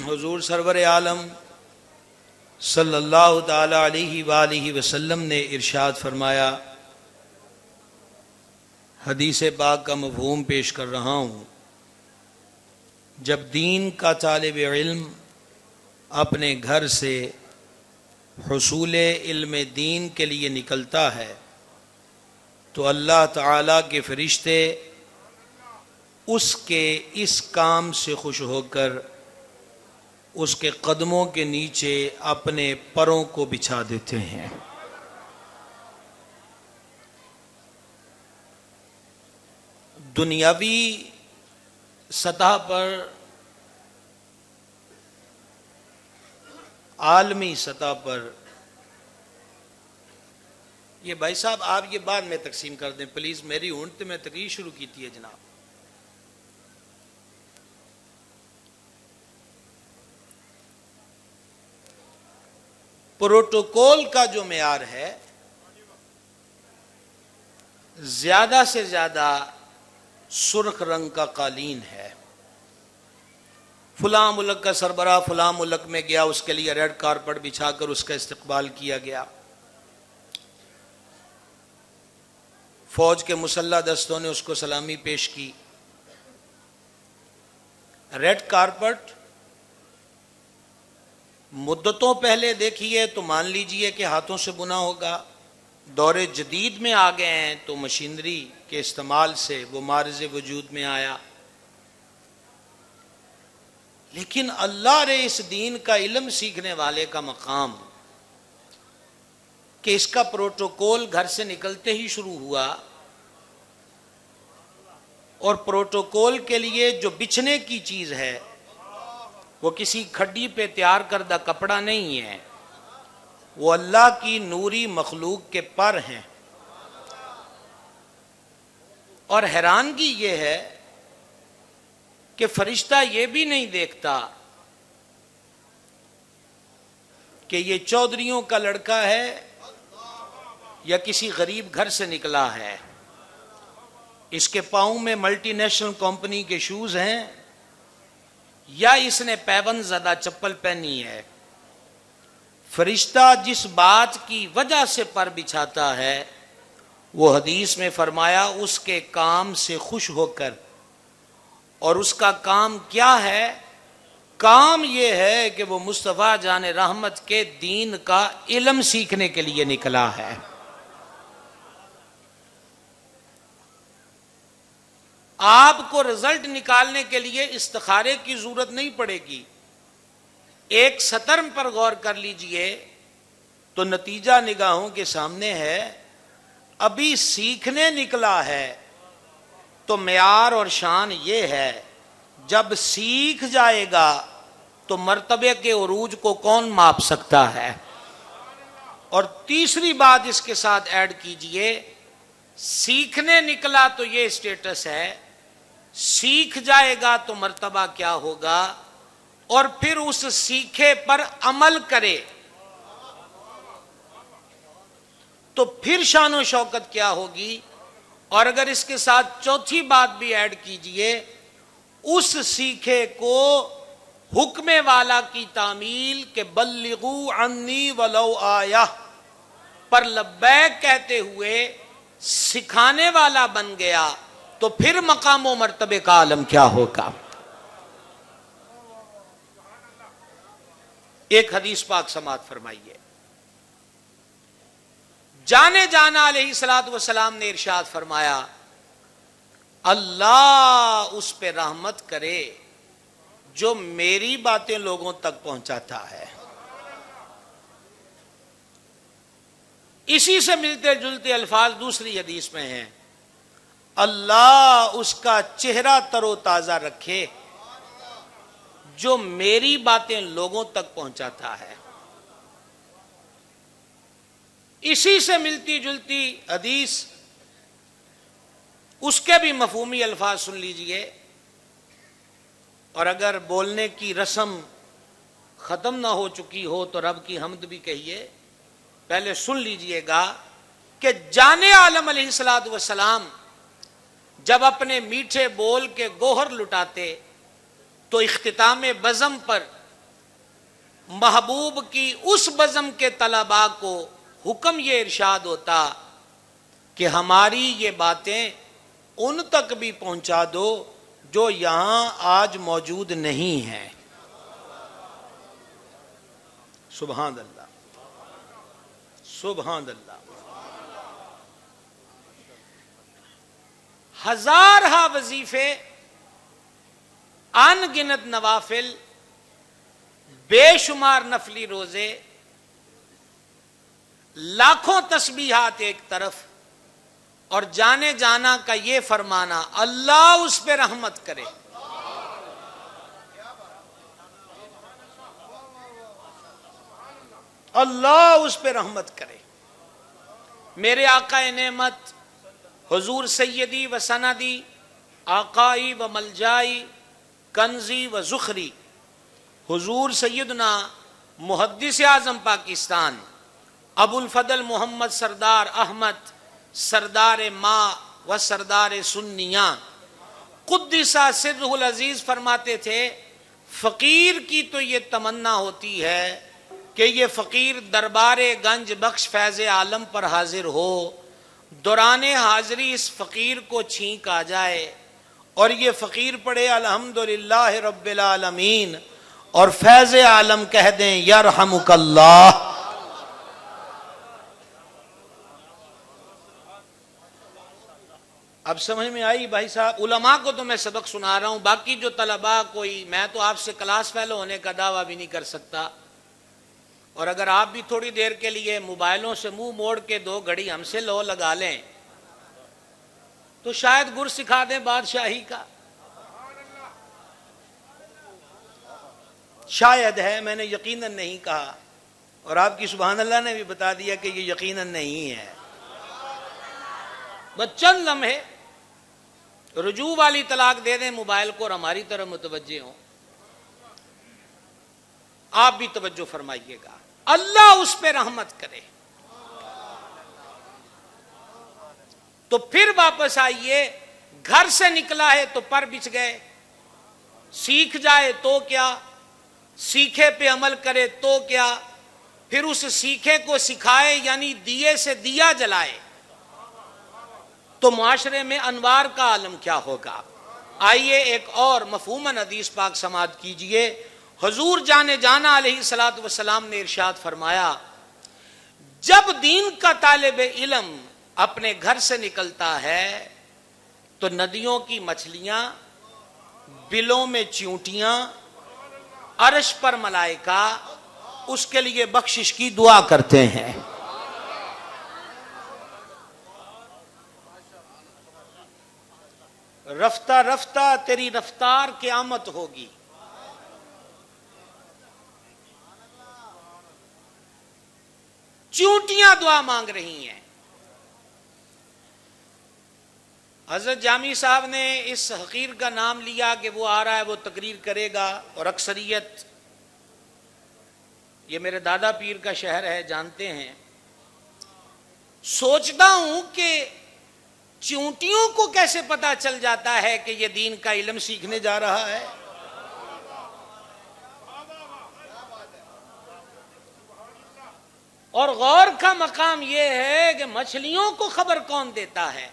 حضور سرور عالم صلی اللہ تعالی علیہ وآلہ وسلم نے ارشاد فرمایا، حدیث پاک کا مفہوم پیش کر رہا ہوں، جب دین کا طالب علم اپنے گھر سے حصول علم دین کے لیے نکلتا ہے تو اللہ تعالیٰ کے فرشتے اس کے اس کام سے خوش ہو کر اس کے قدموں کے نیچے اپنے پروں کو بچھا دیتے ہیں۔ دنیاوی سطح پر، عالمی سطح پر، یہ بھائی صاحب آپ یہ بعد میں تقسیم کر دیں پلیز، میری اونٹ میں تقریر شروع کی تھی ہے جناب۔ پروٹوکول کا جو معیار ہے، زیادہ سے زیادہ سرخ رنگ کا قالین ہے۔ فلاں ملک کا سربراہ فلاں ملک میں گیا، اس کے لیے ریڈ کارپٹ بچھا کر اس کا استقبال کیا گیا، فوج کے مسلح دستوں نے اس کو سلامی پیش کی۔ ریڈ کارپٹ مدتوں پہلے دیکھیے تو مان لیجئے کہ ہاتھوں سے بنا ہوگا، دور جدید میں آ گئے ہیں تو مشینری کے استعمال سے وہ معرض وجود میں آیا۔ لیکن اللہ نے اس دین کا علم سیکھنے والے کا مقام کہ اس کا پروٹوکول گھر سے نکلتے ہی شروع ہوا، اور پروٹوکول کے لیے جو بچھنے کی چیز ہے وہ کسی کھڈی پہ تیار کردہ کپڑا نہیں ہے، وہ اللہ کی نوری مخلوق کے پر ہیں۔ اور حیرانگی یہ ہے کہ فرشتہ یہ بھی نہیں دیکھتا کہ یہ چودھریوں کا لڑکا ہے یا کسی غریب گھر سے نکلا ہے، اس کے پاؤں میں ملٹی نیشنل کمپنی کے شوز ہیں یا اس نے پیون زدہ چپل پہنی ہے۔ فرشتہ جس بات کی وجہ سے پر بچھاتا ہے وہ حدیث میں فرمایا اس کے کام سے خوش ہو کر، اور اس کا کام کیا ہے؟ کام یہ ہے کہ وہ مصطفیٰ جان رحمت کے دین کا علم سیکھنے کے لیے نکلا ہے۔ آپ کو رزلٹ نکالنے کے لیے استخارے کی ضرورت نہیں پڑے گی، ایک سطر پر غور کر لیجئے تو نتیجہ نگاہوں کے سامنے ہے۔ ابھی سیکھنے نکلا ہے تو معیار اور شان یہ ہے، جب سیکھ جائے گا تو مرتبے کے عروج کو کون ماپ سکتا ہے؟ اور تیسری بات اس کے ساتھ ایڈ کیجئے، سیکھنے نکلا تو یہ اسٹیٹس ہے، سیکھ جائے گا تو مرتبہ کیا ہوگا، اور پھر اس سیکھے پر عمل کرے تو پھر شان و شوکت کیا ہوگی۔ اور اگر اس کے ساتھ چوتھی بات بھی ایڈ کیجئے، اس سیکھے کو حکم والا کی تعمیل کہ بلغوا عنی ولو آیہ پر لبیک کہتے ہوئے سکھانے والا بن گیا تو پھر مقام و مرتبے کا عالم کیا ہوگا۔ ایک حدیث پاک سماعت فرمائیے، جانے جانا علیہ الصلوۃ والسلام نے ارشاد فرمایا، اللہ اس پہ رحمت کرے جو میری باتیں لوگوں تک پہنچاتا ہے۔ اسی سے ملتے جلتے الفاظ دوسری حدیث میں ہیں، اللہ اس کا چہرہ تر و تازہ رکھے جو میری باتیں لوگوں تک پہنچاتا ہے۔ اسی سے ملتی جلتی حدیث، اس کے بھی مفہومی الفاظ سن لیجئے، اور اگر بولنے کی رسم ختم نہ ہو چکی ہو تو رب کی حمد بھی کہیے، پہلے سن لیجئے گا کہ جانے عالم علیہ الصلوۃ والسلام جب اپنے میٹھے بول کے گوہر لٹاتے تو اختتام بزم پر محبوب کی اس بزم کے طلباء کو حکم یہ ارشاد ہوتا کہ ہماری یہ باتیں ان تک بھی پہنچا دو جو یہاں آج موجود نہیں ہیں. سبحان اللہ، سبحان اللہ. ہزارہا وظیفے، ان گنت نوافل، بے شمار نفلی روزے، لاکھوں تسبیحات ایک طرف، اور جانے جانا کا یہ فرمانا اللہ اس پہ رحمت کرے. اللہ اس پہ رحمت کرے. میرے آقا نعمت حضور سیدی و سندی آقائی و ملجائی کنزی و زخری حضور سیدنا محدث اعظم پاکستان ابو الفضل محمد سردار احمد سردار ماں و سردار سنیاں قدسہ سرہ العزیز فرماتے تھے، فقیر کی تو یہ تمنا ہوتی ہے کہ یہ فقیر دربار گنج بخش فیض عالم پر حاضر ہو، دوران حاضری اس فقیر کو چھینک آ جائے اور یہ فقیر پڑھے الحمدللہ رب العالمین اور فیض عالم کہہ دیں یرحمک اللہ. اب سمجھ میں آئی بھائی صاحب؟ علماء کو تو میں سبق سنا رہا ہوں، باقی جو طلباء کوئی، میں تو آپ سے کلاس فیلو ہونے کا دعویٰ بھی نہیں کر سکتا، اور اگر آپ بھی تھوڑی دیر کے لیے موبائلوں سے منہ موڑ کے 2 گھڑی ہم سے لو لگا لیں تو شاید گر سکھا دیں بادشاہی کا. شاید ہے، میں نے یقیناً نہیں کہا، اور آپ کی سبحان اللہ نے بھی بتا دیا کہ یہ یقیناً نہیں ہے. بس چند لمحے رجوع والی طلاق دے دیں موبائل کو اور ہماری طرف متوجہ ہوں. آپ بھی توجہ فرمائیے گا. اللہ اس پہ رحمت کرے. تو پھر واپس آئیے، گھر سے نکلا ہے تو پر بچھ گئے، سیکھ جائے تو کیا، سیکھے پہ عمل کرے تو کیا، پھر اس سیکھے کو سکھائے یعنی دیے سے دیا جلائے تو معاشرے میں انوار کا عالم کیا ہوگا. آئیے ایک اور مفہوم حدیث پاک سماعت کیجئے. حضور جانے جانا علیہ الصلوۃ والسلام نے ارشاد فرمایا، جب دین کا طالب علم اپنے گھر سے نکلتا ہے تو ندیوں کی مچھلیاں، بلوں میں چیونٹیاں، عرش پر ملائکہ اس کے لیے بخشش کی دعا کرتے ہیں. رفتہ رفتہ تیری رفتار قیامت ہوگی. چیونٹیاں دعا مانگ رہی ہیں. حضرت جامی صاحب نے اس حقیر کا نام لیا کہ وہ آ رہا ہے، وہ تقریر کرے گا، اور اکثریت یہ میرے دادا پیر کا شہر ہے، جانتے ہیں. سوچتا ہوں کہ چیونٹیوں کو کیسے پتا چل جاتا ہے کہ یہ دین کا علم سیکھنے جا رہا ہے. اور غور کا مقام یہ ہے کہ مچھلیوں کو خبر کون دیتا ہے.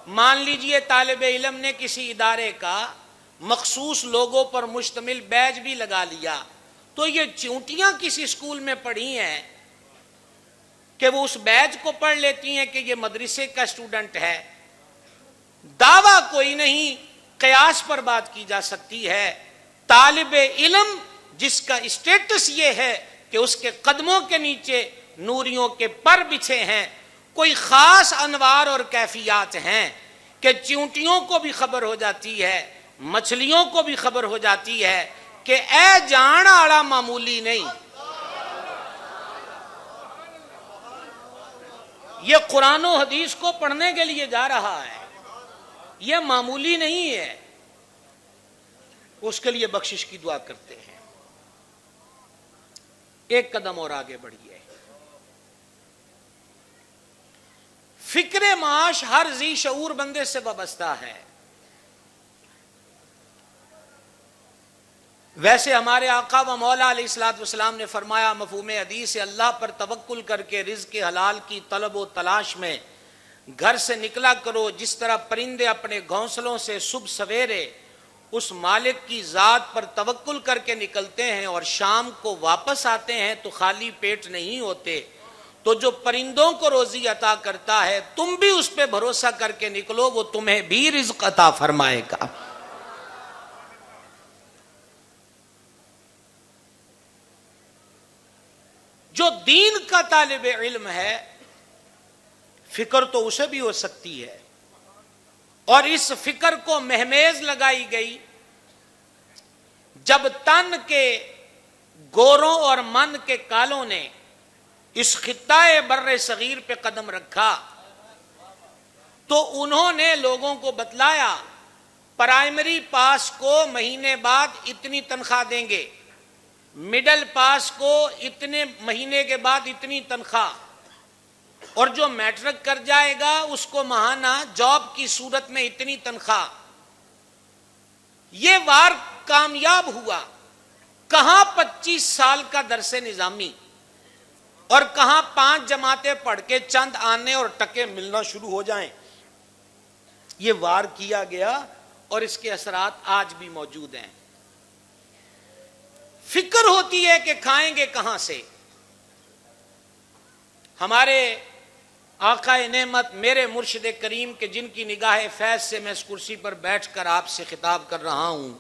مان لیجئے طالب علم نے کسی ادارے کا مخصوص لوگوں پر مشتمل بیج بھی لگا لیا، تو یہ چیونٹیاں کسی اسکول میں پڑھی ہیں کہ وہ اس بیج کو پڑھ لیتی ہیں کہ یہ مدرسے کا اسٹوڈنٹ ہے. دعویٰ کوئی نہیں، قیاس پر بات کی جا سکتی ہے. طالب علم جس کا اسٹیٹس یہ ہے کہ اس کے قدموں کے نیچے نوریوں کے پر بچھے ہیں، کوئی خاص انوار اور کیفیات ہیں کہ چیونٹیوں کو بھی خبر ہو جاتی ہے، مچھلیوں کو بھی خبر ہو جاتی ہے کہ اے جان آڑا معمولی نہیں. یہ قرآن و حدیث کو پڑھنے کے لیے جا رہا ہے، یہ معمولی نہیں ہے. اس کے لیے بخشش کی دعا کرتے ہیں. ایک قدم اور آگے بڑھیے. فکر معاش ہر ذی شعور بندے سے وابستہ ہے. ویسے ہمارے آقا و مولا علیہ الصلوۃ والسلام نے فرمایا مفہوم حدیث سے اللہ پر توکل کر کے رزق حلال کی طلب و تلاش میں گھر سے نکلا کرو، جس طرح پرندے اپنے گھونسلوں سے صبح سویرے اس مالک کی ذات پر توکل کر کے نکلتے ہیں اور شام کو واپس آتے ہیں تو خالی پیٹ نہیں ہوتے، تو جو پرندوں کو روزی عطا کرتا ہے تم بھی اس پہ بھروسہ کر کے نکلو، وہ تمہیں بھی رزق عطا فرمائے گا۔ جو دین کا طالب علم ہے فکر تو اسے بھی ہو سکتی ہے، اور اس فکر کو مہمیز لگائی گئی جب تن کے گوروں اور من کے کالوں نے اس خطہ بر صغیر پہ قدم رکھا تو انہوں نے لوگوں کو بتلایا پرائمری پاس کو مہینے بعد اتنی تنخواہ دیں گے، مڈل پاس کو اتنے مہینے کے بعد اتنی تنخواہ، اور جو میٹرک کر جائے گا اس کو ماہانہ جاب کی صورت میں اتنی تنخواہ۔ یہ وار کامیاب ہوا، کہاں 25 سال کا درس نظامی اور کہاں 5 جماعتیں پڑھ کے چند آنے اور ٹکے ملنا شروع ہو جائیں۔ یہ وار کیا گیا اور اس کے اثرات آج بھی موجود ہیں۔ فکر ہوتی ہے کہ کھائیں گے کہاں سے۔ ہمارے آقا نعمت میرے مرشد کریم کے جن کی نگاہ فیض سے میں اس کرسی پر بیٹھ کر آپ سے خطاب کر رہا ہوں،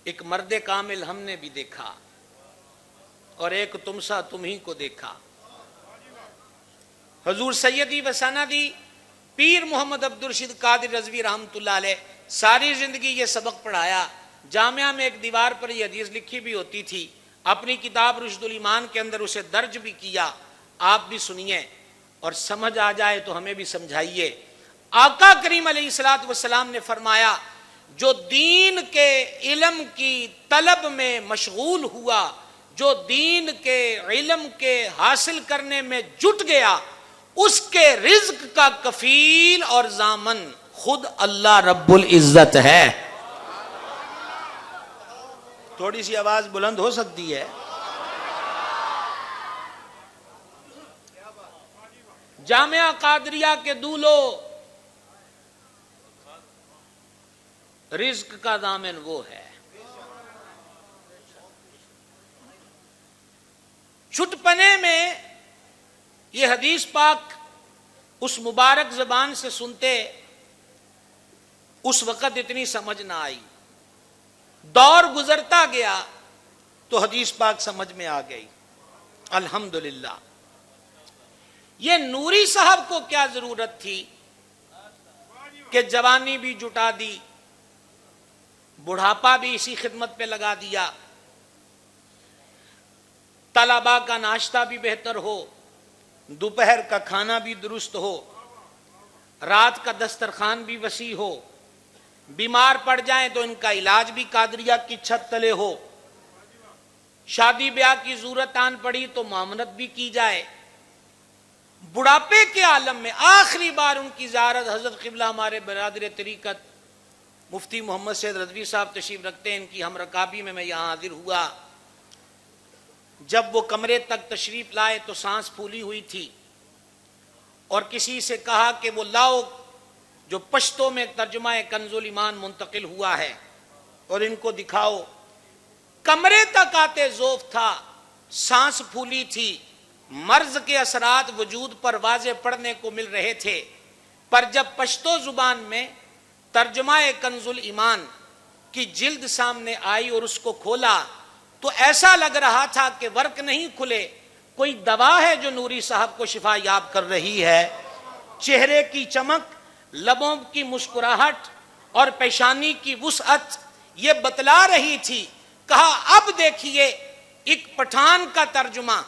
ایک مرد کامل ہم نے بھی دیکھا اور ایک تم سا تم ہی کو دیکھا۔ حضور سیدی و سندی پیر محمد عبدالرشید قادری رضوی رحمۃ اللہ علیہ ساری زندگی یہ سبق پڑھایا۔ جامعہ میں ایک دیوار پر یہ حدیث لکھی بھی ہوتی تھی، اپنی کتاب رشد الایمان کے اندر اسے درج بھی کیا۔ آپ بھی سنیے اور سمجھ آ جائے تو ہمیں بھی سمجھائیے۔ آقا کریم علیہ الصلوۃ والسلام نے فرمایا جو دین کے علم کی طلب میں مشغول ہوا، جو دین کے علم کے حاصل کرنے میں جٹ گیا، اس کے رزق کا کفیل اور ضامن خود اللہ رب العزت ہے۔ تھوڑی سی آواز بلند ہو سکتی ہے۔ جامعہ قادریہ کے دولو، رزق کا ضامن وہ ہے۔ چھٹپنے میں یہ حدیث پاک اس مبارک زبان سے سنتے اس وقت اتنی سمجھ نہ آئی، دور گزرتا گیا تو حدیث پاک سمجھ میں آ گئی، الحمدللہ۔ یہ نوری صاحب کو کیا ضرورت تھی کہ جوانی بھی جٹا دی، بڑھاپا بھی اسی خدمت پہ لگا دیا، طلباء کا ناشتہ بھی بہتر ہو، دوپہر کا کھانا بھی درست ہو، رات کا دسترخوان بھی وسیع ہو، بیمار پڑ جائیں تو ان کا علاج بھی قادریہ کی چھت تلے ہو، شادی بیاہ کی ضرورت آن پڑی تو معاملت بھی کی جائے۔ بڑھاپے کے عالم میں آخری بار ان کی زیارت حضرت قبلہ ہمارے برادر طریقت مفتی محمد سید رضوی صاحب تشریف رکھتے ہیں، ان کی ہم رکابی میں یہاں حاضر ہوا۔ جب وہ کمرے تک تشریف لائے تو سانس پھولی ہوئی تھی، اور کسی سے کہا کہ وہ لاؤ جو پشتو میں ترجمہ کنز الایمان منتقل ہوا ہے اور ان کو دکھاؤ۔ کمرے تک آتے ذوف تھا، سانس پھولی تھی، مرض کے اثرات وجود پر واضح پڑھنے کو مل رہے تھے، پر جب پشتو زبان میں ترجمہ کنز الایمان کی جلد سامنے آئی اور اس کو کھولا تو ایسا لگ رہا تھا کہ ورق نہیں کھلے، کوئی دوا ہے جو نوری صاحب کو شفا یاب کر رہی ہے۔ چہرے کی چمک، لبوں کی مسکراہٹ اور پیشانی کی وسعت یہ بتلا رہی تھی۔ کہا اب دیکھیے ایک پٹھان کا ترجمہ،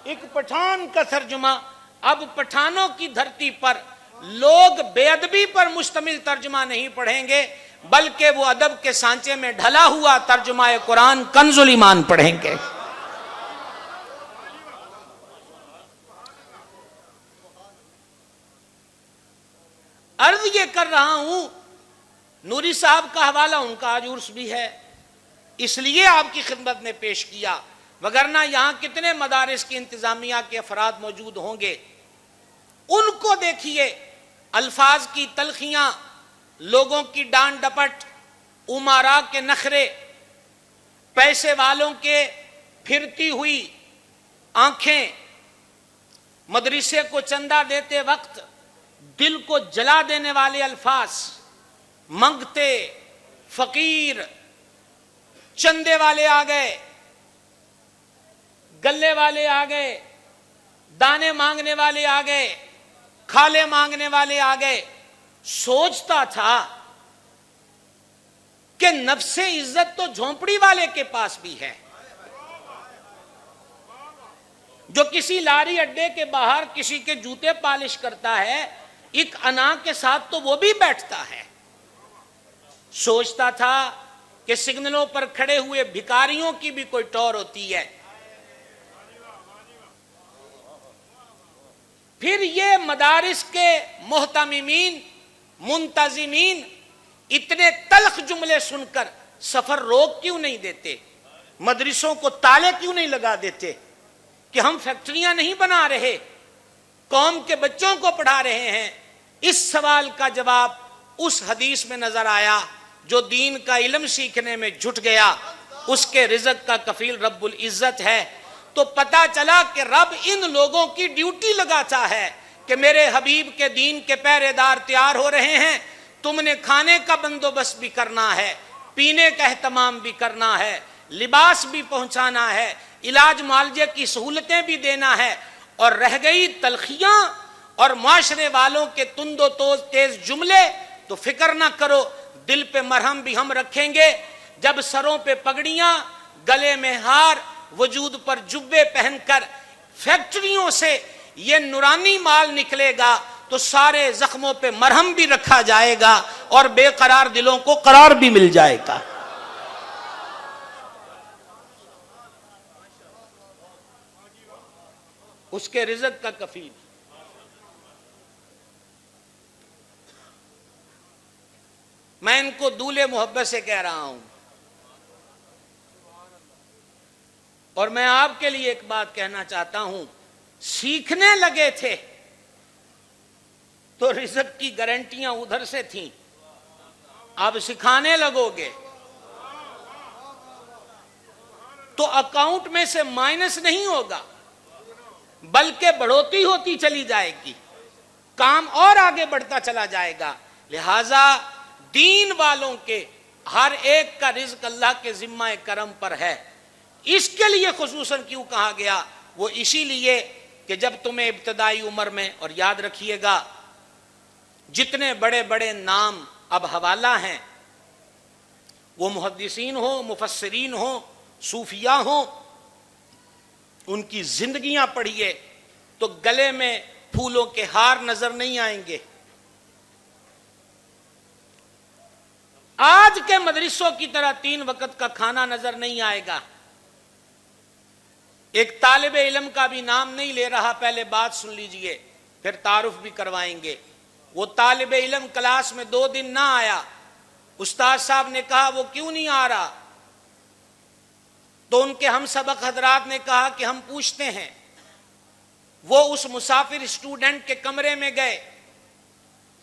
ایک پٹھان کا ترجمہ۔ اب پٹھانوں کی دھرتی پر لوگ بے ادبی پر مشتمل ترجمہ نہیں پڑھیں گے، بلکہ وہ ادب کے سانچے میں ڈھلا ہوا ترجمہ قرآن کنز الایمان پڑھیں گے۔ عرض یہ کر رہا ہوں، نوری صاحب کا حوالہ ان کا آج عرس بھی ہے، اس لیے آپ کی خدمت میں پیش کیا، وگرنہ یہاں کتنے مدارس کی انتظامیہ کے افراد موجود ہوں گے۔ ان کو دیکھیے، الفاظ کی تلخیاں، لوگوں کی ڈانٹ ڈپٹ، امراء کے نخرے، پیسے والوں کے پھرتی ہوئی آنکھیں، مدرسے کو چندہ دیتے وقت دل کو جلا دینے والے الفاظ، منگتے، فقیر، چندے والے آ گئے، گلے والے آ گئے، دانے مانگنے والے آ گئے، کھالے مانگنے والے آ گئے۔ سوچتا تھا کہ نفس عزت تو جھونپڑی والے کے پاس بھی ہے، جو کسی لاری اڈے کے باہر کسی کے جوتے پالش کرتا ہے، ایک انا کے ساتھ تو وہ بھی بیٹھتا ہے۔ سوچتا تھا کہ سگنلوں پر کھڑے ہوئے بھکاریوں کی بھی کوئی ٹور ہوتی ہے۔ پھر یہ مدارس کے محتممین، منتظمین اتنے تلخ جملے سن کر سفر روک کیوں نہیں دیتے؟ مدرسوں کو تالے کیوں نہیں لگا دیتے کہ ہم فیکٹریاں نہیں بنا رہے، قوم کے بچوں کو پڑھا رہے ہیں؟ اس سوال کا جواب اس حدیث میں نظر آیا، جو دین کا علم سیکھنے میں جھٹ گیا اس کے رزق کا کفیل رب العزت ہے۔ تو پتا چلا کہ رب ان لوگوں کی ڈیوٹی لگاتا ہے کہ میرے حبیب کے دین کے پہرے دار تیار ہو رہے ہیں، تم نے کھانے کا بندوبست بھی کرنا ہے، پینے کا اہتمام بھی کرنا ہے، لباس بھی پہنچانا ہے، علاج معالجے کی سہولتیں بھی دینا ہے۔ اور رہ گئی تلخیاں اور معاشرے والوں کے تند و تیز جملے، تو فکر نہ کرو، دل پہ مرہم بھی ہم رکھیں گے۔ جب سروں پہ پگڑیاں، گلے میں ہار، وجود پر جبے پہن کر فیکٹریوں سے یہ نورانی مال نکلے گا تو سارے زخموں پہ مرہم بھی رکھا جائے گا اور بے قرار دلوں کو قرار بھی مل جائے گا۔ اس کے رزق کا کفیل۔ میں ان کو دولے محبت سے کہہ رہا ہوں، اور میں آپ کے لیے ایک بات کہنا چاہتا ہوں، سیکھنے لگے تھے تو رزق کی گارنٹیاں ادھر سے تھیں، اب سکھانے لگو گے تو اکاؤنٹ میں سے مائنس نہیں ہوگا بلکہ بڑھوتی ہوتی چلی جائے گی، کام اور آگے بڑھتا چلا جائے گا۔ لہذا دین والوں کے ہر ایک کا رزق اللہ کے ذمہ کرم پر ہے۔ اس کے لیے خصوصاً کیوں کہا گیا؟ وہ اسی لیے کہ جب تمہیں ابتدائی عمر میں، اور یاد رکھیے گا جتنے بڑے بڑے نام اب حوالہ ہیں، وہ محدثین ہوں، مفسرین ہوں، صوفیاء ہوں، ان کی زندگیاں پڑھیے تو گلے میں پھولوں کے ہار نظر نہیں آئیں گے۔ آج کے مدرسوں کی طرح 3 وقت کا کھانا نظر نہیں آئے گا۔ ایک طالب علم کا بھی نام نہیں لے رہا، پہلے بات سن لیجئے پھر تعارف بھی کروائیں گے۔ وہ طالب علم کلاس میں 2 دن نہ آیا، استاد صاحب نے کہا وہ کیوں نہیں آ رہا؟ تو ان کے ہم سبق حضرات نے کہا کہ ہم پوچھتے ہیں۔ وہ اس مسافر اسٹوڈنٹ کے کمرے میں گئے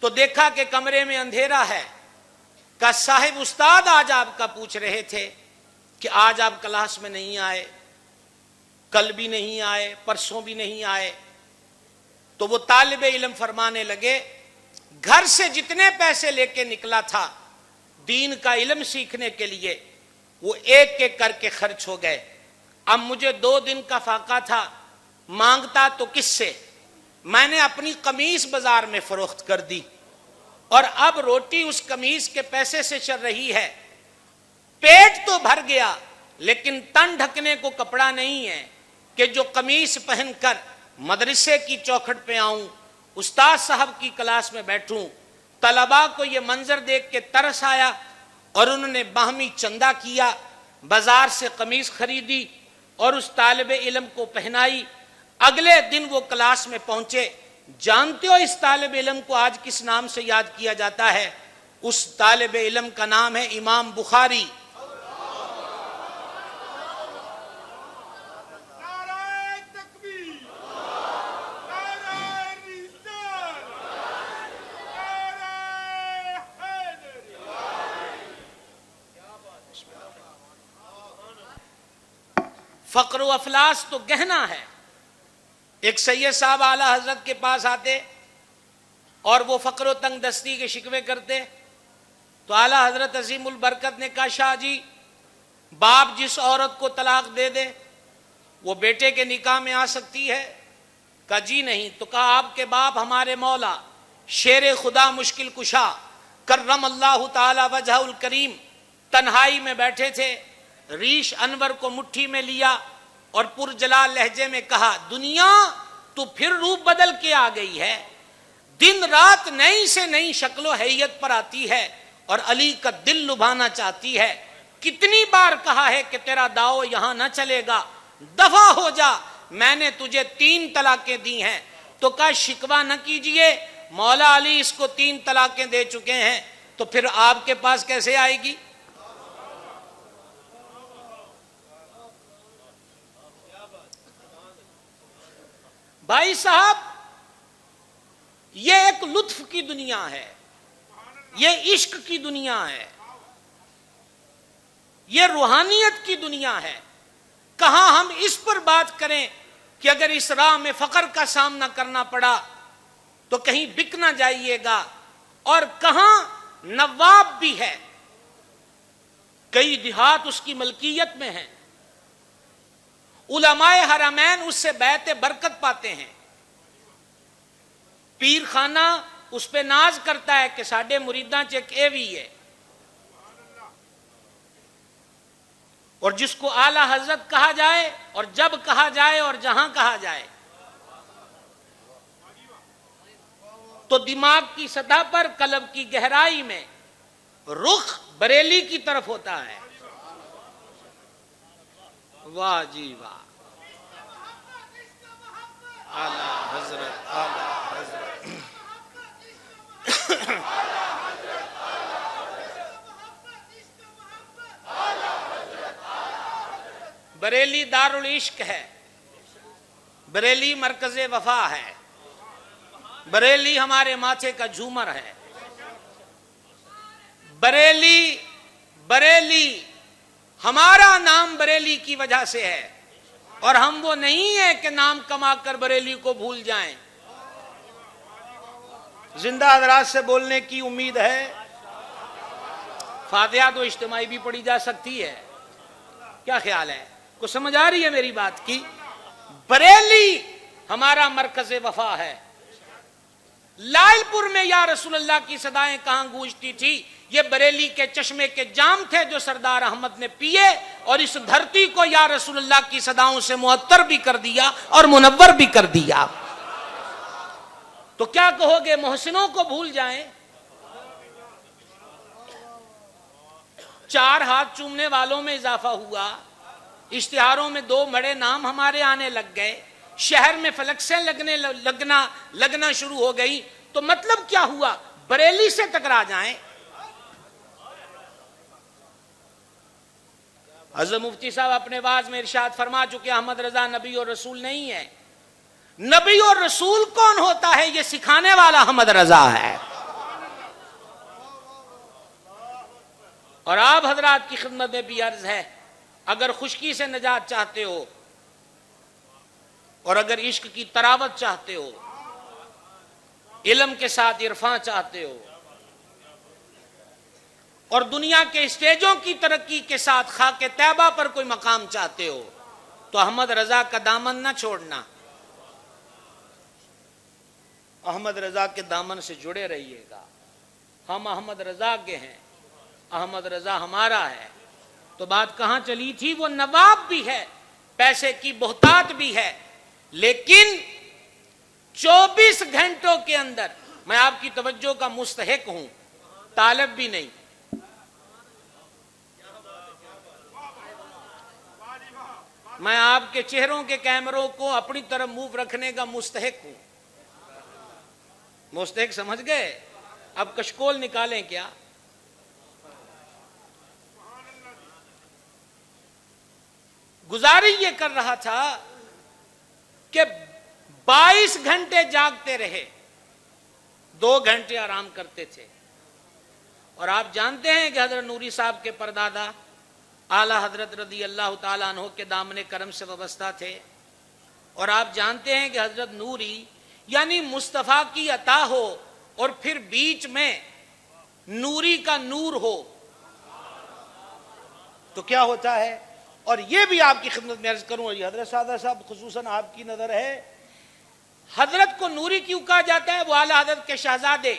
تو دیکھا کہ کمرے میں اندھیرا ہے۔ کہا صاحب استاد آج آپ کا پوچھ رہے تھے کہ آج آپ کلاس میں نہیں آئے، کل بھی نہیں آئے، پرسوں بھی نہیں آئے۔ تو وہ طالب علم فرمانے لگے گھر سے جتنے پیسے لے کے نکلا تھا دین کا علم سیکھنے کے لیے، وہ ایک ایک کر کے خرچ ہو گئے۔ اب مجھے 2 دن کا فاقہ تھا، مانگتا تو کس سے؟ میں نے اپنی قمیص بازار میں فروخت کر دی، اور اب روٹی اس قمیص کے پیسے سے چل رہی ہے۔ پیٹ تو بھر گیا لیکن تن ڈھکنے کو کپڑا نہیں ہے کہ جو قمیص پہن کر مدرسے کی چوکھٹ پہ آؤں، استاد صاحب کی کلاس میں بیٹھوں۔ طلباء کو یہ منظر دیکھ کے ترس آیا اور انہوں نے باہمی چندہ کیا، بازار سے قمیص خریدی اور اس طالب علم کو پہنائی۔ اگلے دن وہ کلاس میں پہنچے، جانتے ہو اس طالب علم کو آج کس نام سے یاد کیا جاتا ہے؟ اس طالب علم کا نام ہے امام بخاری۔ فقر و افلاس تو گہنا ہے۔ ایک سید صاحب اعلی حضرت کے پاس آتے اور وہ فقر و تنگ دستی کے شکوے کرتے تو اعلی حضرت عظیم البرکت نے کہا شاہ جی باپ جس عورت کو طلاق دے دے وہ بیٹے کے نکاح میں آ سکتی ہے؟ کہا جی نہیں۔ تو کہا آپ کے باپ ہمارے مولا شیر خدا مشکل کشا کرم اللہ تعالی وجہ الکریم تنہائی میں بیٹھے تھے، ریش انور کو مٹھی میں لیا اور پرجلال لہجے میں کہا دنیا تو پھر روپ بدل کے آ گئی ہے، دن رات نئی سے نئی شکل و حیت پر آتی ہے اور علی کا دل لبھانا چاہتی ہے۔ کتنی بار کہا ہے کہ تیرا داؤ یہاں نہ چلے گا، دفع ہو جا، میں نے تجھے 3 طلاقیں دی ہیں۔ تو کہا شکوہ نہ کیجئے، مولا علی اس کو 3 طلاقیں دے چکے ہیں تو پھر آپ کے پاس کیسے آئے گی؟ بھائی صاحب یہ ایک لطف کی دنیا ہے، یہ عشق کی دنیا ہے، یہ روحانیت کی دنیا ہے۔ کہاں ہم اس پر بات کریں کہ اگر اس راہ میں فقر کا سامنا کرنا پڑا تو کہیں بک نہ جائیے گا، اور کہاں نواب بھی ہے، کئی دیہات اس کی ملکیت میں ہیں، علماء حرمین اس سے بیعت برکت پاتے ہیں، پیر خانہ اس پہ ناز کرتا ہے کہ ساڈے مریداں چ اے وی ہے، اور جس کو اعلی حضرت کہا جائے اور جب کہا جائے اور جہاں کہا جائے تو دماغ کی سطح پر قلب کی گہرائی میں رخ بریلی کی طرف ہوتا ہے۔ واہ جی واہ، اعلی حضرت اعلی حضرت بریلی دار العشق ہے، بریلی مرکز وفا ہے، بریلی ہمارے ماتھے کا جھومر ہے، بریلی ہمارا نام بریلی کی وجہ سے ہے، اور ہم وہ نہیں ہیں کہ نام کما کر بریلی کو بھول جائیں۔ زندہ حضرات سے بولنے کی امید ہے، فاتحہ تو اجتماعی بھی پڑھی جا سکتی ہے، کیا خیال ہے؟ کو سمجھ آ رہی ہے میری بات کی؟ بریلی ہمارا مرکز وفا ہے۔ لائل پور میں یا رسول اللہ کی صدائیں کہاں گونجتی تھی؟ یہ بریلی کے چشمے کے جام تھے جو سردار احمد نے پیے اور اس دھرتی کو یا رسول اللہ کی صداؤں سے معطر بھی کر دیا اور منور بھی کر دیا۔ تو کیا کہو گے محسنوں کو بھول جائیں؟ 4 ہاتھ چومنے والوں میں اضافہ ہوا، اشتہاروں میں 2 بڑے نام ہمارے آنے لگ گئے، شہر میں فلکسیں لگنا شروع ہو گئی، تو مطلب کیا ہوا؟ بریلی سے ٹکرا جائیں۔ حضرت مفتی صاحب اپنے واعظ میں ارشاد فرما چکے احمد رضا نبی اور رسول نہیں ہے۔ نبی اور رسول کون ہوتا ہے یہ سکھانے والا احمد رضا ہے۔ اور آپ حضرات کی خدمت میں بھی عرض ہے، اگر خشکی سے نجات چاہتے ہو اور اگر عشق کی تراوت چاہتے ہو، علم کے ساتھ عرفان چاہتے ہو، اور دنیا کے اسٹیجوں کی ترقی کے ساتھ خاک طیبہ پر کوئی مقام چاہتے ہو تو احمد رضا کا دامن نہ چھوڑنا، احمد رضا کے دامن سے جڑے رہیے گا۔ ہم احمد رضا کے ہیں، احمد رضا ہمارا ہے۔ تو بات کہاں چلی تھی؟ وہ نواب بھی ہے، پیسے کی بہتات بھی ہے، لیکن 24 گھنٹوں کے اندر میں آپ کی توجہ کا مستحق ہوں، طالب بھی نہیں۔ میں آپ کے چہروں کے کیمروں کو اپنی طرف موو رکھنے کا مستحق ہوں۔ مستحق سمجھ گئے؟ اب کشکول نکالیں کیا؟ گزارش یہ کر رہا تھا کہ 22 گھنٹے جاگتے رہے، 2 گھنٹے آرام کرتے تھے. اور آپ جانتے ہیں کہ حضرت نوری صاحب کے پردادا اعلی حضرت رضی اللہ تعالیٰ عنہ کے دامن کرم سے وابستہ تھے. اور آپ جانتے ہیں کہ حضرت نوری یعنی مصطفیٰ کی عطا ہو اور پھر بیچ میں نوری کا نور ہو تو کیا ہوتا ہے. اور یہ بھی آپ کی خدمت میں عرض کروں، اور یہ حضرت سعادہ صاحب خصوصاً آپ کی نظر ہے، حضرت کو نوری کیوں کہا جاتا ہے؟ وہ اعلی حضرت کے شہزادے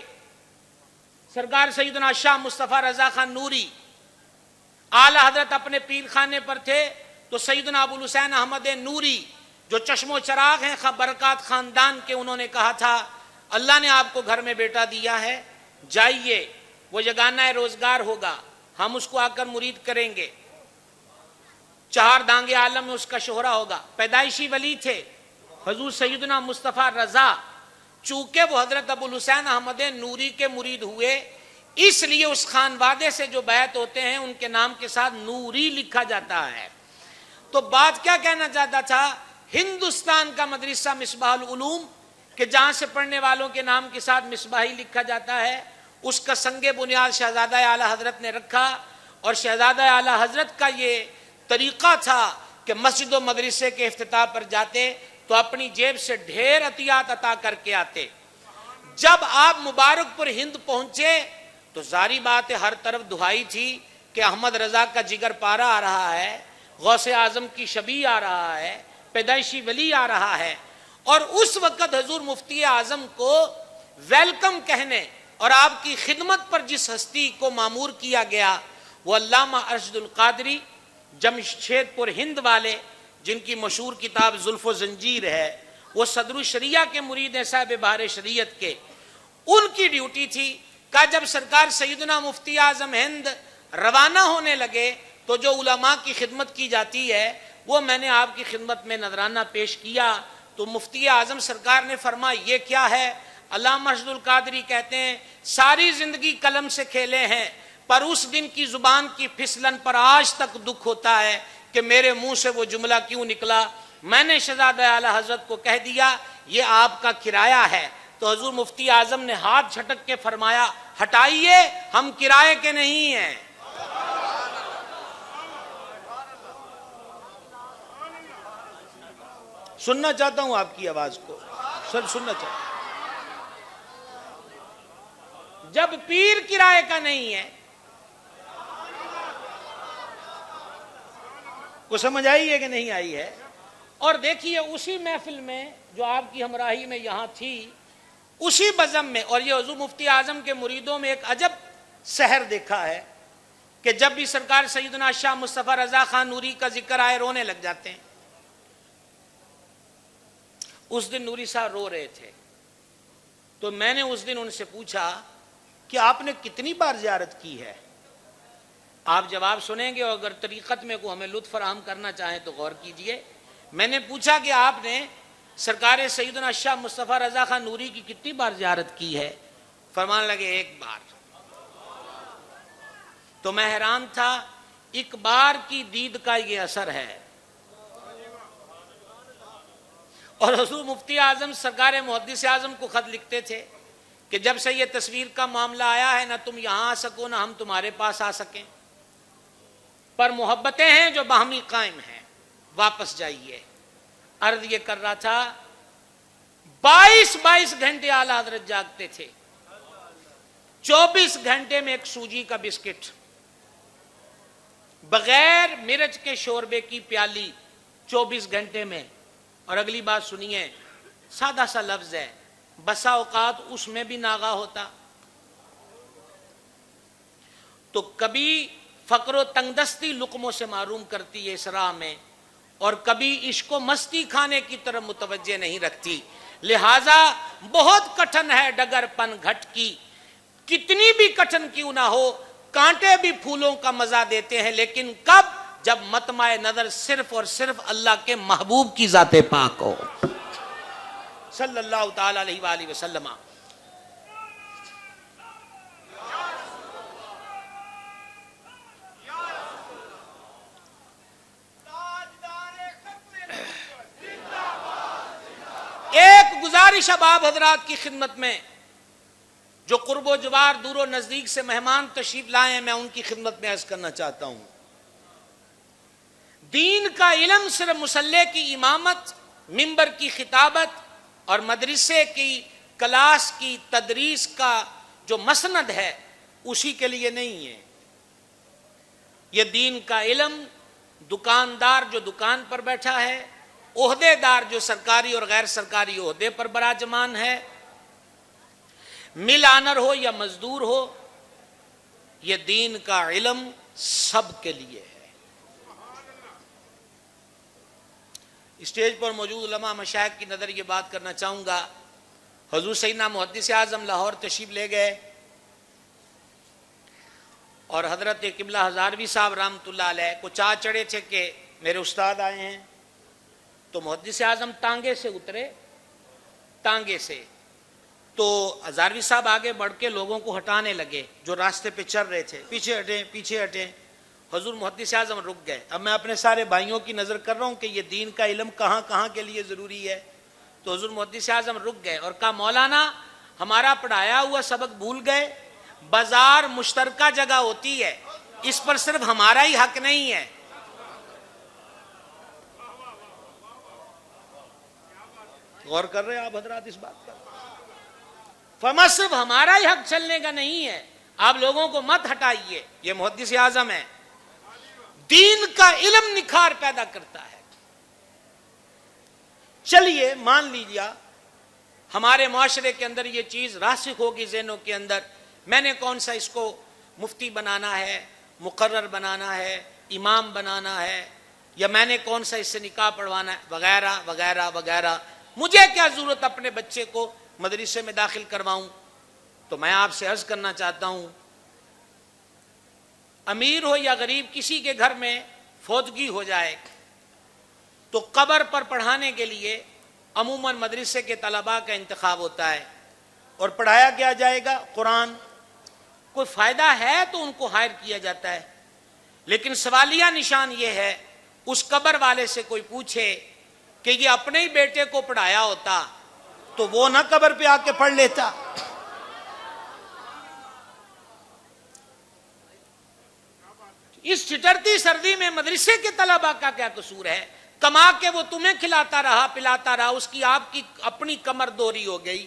سرکار سیدنا شاہ مصطفیٰ رضا خان نوری اعلی حضرت اپنے پیر خانے پر تھے تو سیدنا ابو الحسین احمد نوری جو چشم و چراغ ہیں برکات خاندان کے، انہوں نے کہا تھا اللہ نے آپ کو گھر میں بیٹا دیا ہے، جائیے، وہ یگانہ روزگار ہوگا، ہم اس کو آ کر مرید کریں گے، 4 دانگے عالم میں اس کا شہرہ ہوگا. پیدائشی ولی تھے حضور سیدنا مصطفیٰ رضا. چونکہ وہ حضرت ابو الحسین احمد نوری کے مرید ہوئے، اس لیے اس خانوادے سے جو بیعت ہوتے ہیں ان کے نام کے ساتھ نوری لکھا جاتا ہے. تو بات کیا کہنا چاہتا تھا؟ ہندوستان کا مدرسہ مصباح العلوم کہ جہاں سے پڑھنے والوں کے نام کے ساتھ مصباحی لکھا جاتا ہے، اس کا سنگ بنیاد شہزادہ اعلی حضرت نے رکھا. اور شہزادہ اعلی حضرت کا یہ طریقہ تھا کہ مسجد و مدرسے کے افتتاح پر جاتے تو اپنی جیب سے ڈھیر عطیات عطا کر کے آتے. جب آپ مبارک پور ہند پہنچے تو ظاہری بات ہے ہر طرف دہائی تھی کہ احمد رضا کا جگر پارا آ رہا ہے، غوث اعظم کی شبیہ آ رہا ہے، پیدائشی ولی آ رہا ہے. اور اس وقت حضور مفتی اعظم کو ویلکم کہنے اور آپ کی خدمت پر جس ہستی کو مامور کیا گیا وہ علامہ ارشد القادری جمشید پور ہند والے، جن کی مشہور کتاب زلف و زنجیر ہے، وہ صدر الشریعہ کے مرید ہیں صاحب بہار شریعت کے. ان کی ڈیوٹی تھی کہ جب سرکار سیدنا مفتی اعظم ہند روانہ ہونے لگے تو جو علماء کی خدمت کی جاتی ہے وہ میں نے آپ کی خدمت میں نذرانہ پیش کیا. تو مفتی اعظم سرکار نے فرمایا یہ کیا ہے؟ علامہ ارشد القادری کہتے ہیں ساری زندگی قلم سے کھیلے ہیں پر اس دن کی زبان کی پھسلن پر آج تک دکھ ہوتا ہے کہ میرے منہ سے وہ جملہ کیوں نکلا. میں نے شہزادہ اعلی حضرت کو کہہ دیا یہ آپ کا کرایہ ہے. تو حضور مفتی اعظم نے ہاتھ جھٹک کے فرمایا ہٹائیے، ہم کرائے کے نہیں ہیں. سننا چاہتا ہوں آپ کی آواز کو، سننا چاہتا ہوں. جب پیر کرائے کا نہیں ہے، کو سمجھ آئی ہے کہ نہیں آئی ہے؟ اور دیکھیے اسی محفل میں جو آپ کی ہمراہی میں یہاں تھی، اسی بزم میں، اور یہ حضور مفتی اعظم کے مریدوں میں ایک عجب سحر دیکھا ہے کہ جب بھی سرکار سیدنا شاہ مصطفیٰ رضا خان نوری کا ذکر آئے رونے لگ جاتے ہیں. اس دن نوری صاحب رو رہے تھے تو میں نے اس دن ان سے پوچھا کہ آپ نے کتنی بار زیارت کی ہے؟ آپ جواب سنیں گے اور اگر طریقت میں کو ہمیں لطف فراہم کرنا چاہیں تو غور کیجئے. میں نے پوچھا کہ آپ نے سرکار سیدنا شاہ مصطفیٰ رضا خان نوری کی کتنی بار زیارت کی ہے؟ فرمانے لگے 1 بار. تو میں حیران تھا، 1 بار کی دید کا یہ اثر ہے. اور حضور مفتی اعظم سرکار محدث اعظم کو خط لکھتے تھے کہ جب سے یہ تصویر کا معاملہ آیا ہے نہ تم یہاں آ سکو نہ ہم تمہارے پاس آ سکیں، پر محبتیں ہیں جو باہمی قائم ہیں، واپس جائیے. عرض یہ کر رہا تھا 22 گھنٹے اعلی حضرت جاگتے تھے. 24 گھنٹے میں 1 سوجی کا بسکٹ، بغیر مرچ کے شوربے کی پیالی 24 گھنٹے میں. اور اگلی بات سنیے، سادہ سا لفظ ہے، بسا اوقات اس میں بھی ناغا ہوتا تو کبھی فقر و تنگدستی لقموں سے معروم کرتی ہے اس راہ میں، اور کبھی عشق و مستی کھانے کی طرف متوجہ نہیں رکھتی. لہذا بہت کٹھن ہے ڈگر پن گھٹ کی، کتنی بھی کٹھن کیوں نہ ہو، کانٹے بھی پھولوں کا مزہ دیتے ہیں، لیکن کب؟ جب مطمع نظر صرف اور صرف اللہ کے محبوب کی ذات پاک ہو صلی اللہ تعالی علیہ وآلہ وسلم. گزارش اب آپ حضرات کی خدمت میں جو قرب و جوار دور و نزدیک سے مہمان تشریف لائے ہیں، میں ان کی خدمت میں عرض کرنا چاہتا ہوں، دین کا علم صرف مصلی کی امامت، منبر کی خطابت اور مدرسے کی کلاس کی تدریس کا جو مسند ہے اسی کے لیے نہیں ہے۔ یہ دین کا علم دکاندار جو دکان پر بیٹھا ہے، عہدے دار جو سرکاری اور غیر سرکاری عہدے پر براجمان ہے، مل آنر ہو یا مزدور ہو، یہ دین کا علم سب کے لیے ہے۔ اسٹیج پر موجود علماء مشائخ کی نظر یہ بات کرنا چاہوں گا، حضور سیدنا محدث اعظم لاہور تشریف لے گئے اور حضرت قبلہ ہزاروی صاحب رحمۃ اللہ علیہ کو چاہ چڑھے تھے کہ میرے استاد آئے ہیں، تو محدث اعظم ٹانگے سے اترے، ٹانگے سے، تو ہزاروی صاحب آگے بڑھ کے لوگوں کو ہٹانے لگے جو راستے پہ چل رہے تھے، پیچھے ہٹیں پیچھے ہٹیں۔ حضور محدث اعظم رک گئے۔ اب میں اپنے سارے بھائیوں کی نظر کر رہا ہوں کہ یہ دین کا علم کہاں کہاں کے لیے ضروری ہے، تو حضور محدث اعظم رک گئے اور کہا مولانا ہمارا پڑھایا ہوا سبق بھول گئے، بازار مشترکہ جگہ ہوتی ہے، اس پر صرف ہمارا ہی حق نہیں ہے۔ غور کر رہے ہیں آپ حضرات اس بات پر؟ فرما صرف ہمارا ہی حق چلنے کا نہیں ہے، آپ لوگوں کو مت ہٹائیے۔ یہ محدث اعظم ہے، دین کا علم نکھار پیدا کرتا ہے۔ چلیے مان لیجیے ہمارے معاشرے کے اندر یہ چیز راسخ ہوگی ذہنوں کے اندر، میں نے کون سا اس کو مفتی بنانا ہے، مقرر بنانا ہے، امام بنانا ہے، یا میں نے کون سا اس سے نکاح پڑھوانا ہے، وغیرہ وغیرہ وغیرہ، مجھے کیا ضرورت اپنے بچے کو مدرسے میں داخل کرواؤں؟ تو میں آپ سے عرض کرنا چاہتا ہوں، امیر ہو یا غریب کسی کے گھر میں فوتگی ہو جائے تو قبر پر پڑھانے کے لیے عموماً مدرسے کے طلباء کا انتخاب ہوتا ہے، اور پڑھایا کیا جائے گا؟ قرآن۔ کوئی فائدہ ہے تو ان کو ہائر کیا جاتا ہے، لیکن سوالیہ نشان یہ ہے، اس قبر والے سے کوئی پوچھے کہ یہ اپنے ہی بیٹے کو پڑھایا ہوتا تو وہ نہ قبر پہ آ کے پڑھ لیتا؟ اس چٹرتی سردی میں مدرسے کے طلباء کا کیا قصور ہے؟ کما کے وہ تمہیں کھلاتا رہا پلاتا رہا، اس کی آپ کی اپنی کمر دوری ہو گئی،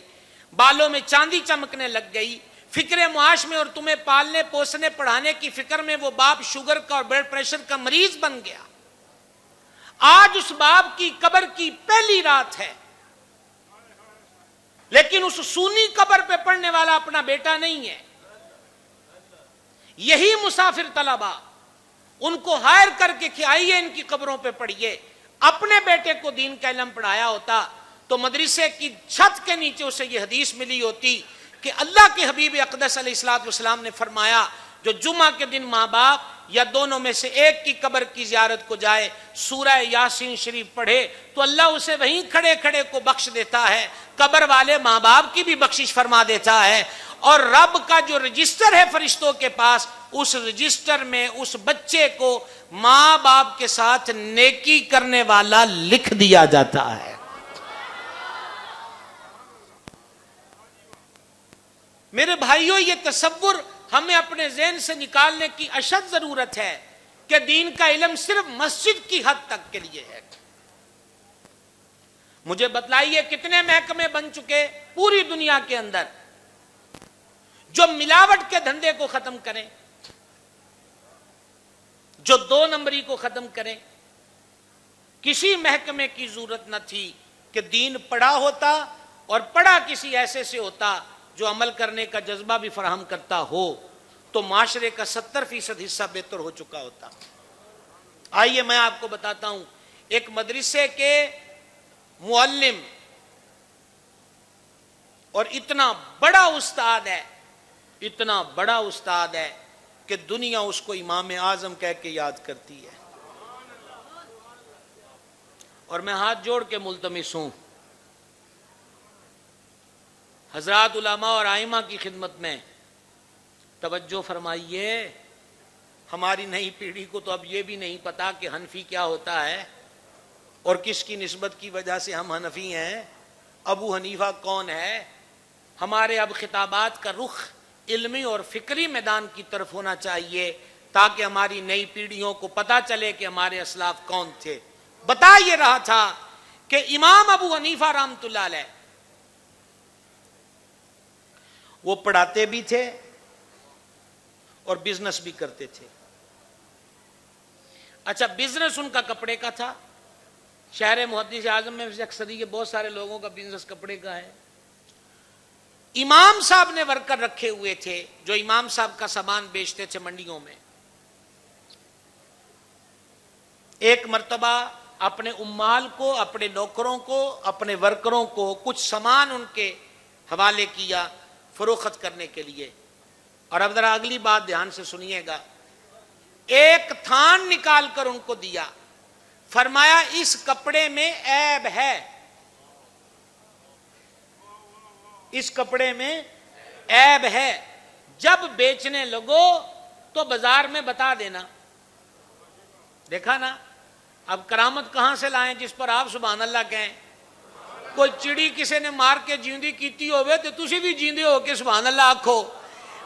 بالوں میں چاندی چمکنے لگ گئی، فکر معاش میں اور تمہیں پالنے پوسنے پڑھانے کی فکر میں وہ باپ شوگر کا اور بلڈ پریشر کا مریض بن گیا۔ آج اس باپ کی قبر کی پہلی رات ہے، لیکن اس سونی قبر پہ پڑھنے والا اپنا بیٹا نہیں ہے۔ یہی مسافر طلباء، ان کو ہائر کر کے کہ آئیے ان کی قبروں پہ پڑھیے، اپنے بیٹے کو دین کا علم پڑھایا ہوتا تو مدرسے کی چھت کے نیچے اسے یہ حدیث ملی ہوتی کہ اللہ کے حبیب اقدس علیہ الصلوۃ والسلام نے فرمایا، جو جمعہ کے دن ماں باپ یا دونوں میں سے ایک کی قبر کی زیارت کو جائے، سورہ یاسین شریف پڑھے تو اللہ اسے وہیں کھڑے کھڑے کو بخش دیتا ہے، قبر والے ماں باپ کی بھی بخشش فرما دیتا ہے، اور رب کا جو رجسٹر ہے فرشتوں کے پاس، اس رجسٹر میں اس بچے کو ماں باپ کے ساتھ نیکی کرنے والا لکھ دیا جاتا ہے۔ میرے بھائیوں، یہ تصور ہمیں اپنے ذہن سے نکالنے کی اشد ضرورت ہے کہ دین کا علم صرف مسجد کی حد تک کے لیے ہے۔ مجھے بتلائیے کتنے محکمے بن چکے پوری دنیا کے اندر جو ملاوٹ کے دھندے کو ختم کریں، جو دو نمبری کو ختم کریں۔ کسی محکمے کی ضرورت نہ تھی کہ دین پڑھا ہوتا، اور پڑھا کسی ایسے سے ہوتا جو عمل کرنے کا جذبہ بھی فراہم کرتا ہو، تو معاشرے کا 70% حصہ بہتر ہو چکا ہوتا۔ آئیے میں آپ کو بتاتا ہوں، ایک مدرسے کے معلم اور اتنا بڑا استاد ہے، اتنا بڑا استاد ہے کہ دنیا اس کو امام اعظم کہہ کے یاد کرتی ہے۔ اور میں ہاتھ جوڑ کے ملتمس ہوں حضرات علماء اور ائمہ کی خدمت میں، توجہ فرمائیے، ہماری نئی پیڑھی کو تو اب یہ بھی نہیں پتا کہ حنفی کیا ہوتا ہے اور کس کی نسبت کی وجہ سے ہم حنفی ہیں۔ ابو حنیفہ کون ہے؟ ہمارے اب خطابات کا رخ علمی اور فکری میدان کی طرف ہونا چاہیے تاکہ ہماری نئی پیڑھیوں کو پتا چلے کہ ہمارے اسلاف کون تھے۔ بتا یہ رہا تھا کہ امام ابو حنیفہ رحمۃ اللہ علیہ وہ پڑھاتے بھی تھے اور بزنس بھی کرتے تھے۔ اچھا، بزنس ان کا کپڑے کا تھا۔ شہر محدث اعظم میں اکثر یہ بہت سارے لوگوں کا بزنس کپڑے کا ہے۔ امام صاحب نے ورکر رکھے ہوئے تھے جو امام صاحب کا سامان بیچتے تھے منڈیوں میں۔ ایک مرتبہ اپنے عمال کو، اپنے نوکروں کو، اپنے ورکروں کو کچھ سامان ان کے حوالے کیا فروخت کرنے کے لیے۔ اور اب ذرا اگلی بات دھیان سے سنیے گا۔ ایک تھان نکال کر ان کو دیا، فرمایا اس کپڑے میں عیب ہے، اس کپڑے میں عیب ہے، جب بیچنے لگو تو بازار میں بتا دینا۔ دیکھا نا، اب کرامت کہاں سے لائیں جس پر آپ سبحان اللہ کہیں؟ کوئی چڑی کسی نے مار کے جیندی کیتی ہوئے تو تسی بھی جیندے ہو کے سبحان اللہ آکھو،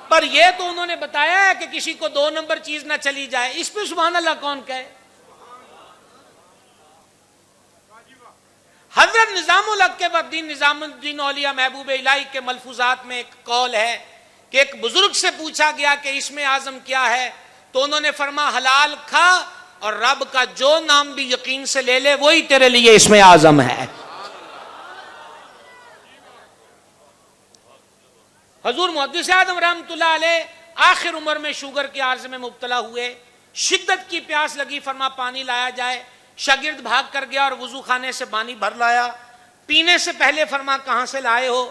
پر یہ تو انہوں نے بتایا ہے کہ کسی کو 2 نمبر چیز نہ چلی جائے، اس پہ سبحان اللہ کون کہے؟ حضرت نظام الحق کے وقت نظام الدین اولیاء محبوب الہی کے ملفوظات میں ایک قول ہے کہ ایک بزرگ سے پوچھا گیا کہ اسم اعظم کیا ہے، تو انہوں نے فرمایا حلال کھا اور رب کا جو نام بھی یقین سے لے لے وہی تیرے لیے اسم اعظم ہے۔ حضور محدث اعظم رحمۃ اللہ علیہ آخر عمر میں شوگر کے عارضے میں مبتلا ہوئے، شدت کی پیاس لگی، فرما پانی لایا جائے۔ شاگرد بھاگ کر گیا اور وضو خانے سے پانی بھر لایا۔ پینے سے پہلے فرما کہاں سے لائے ہو؟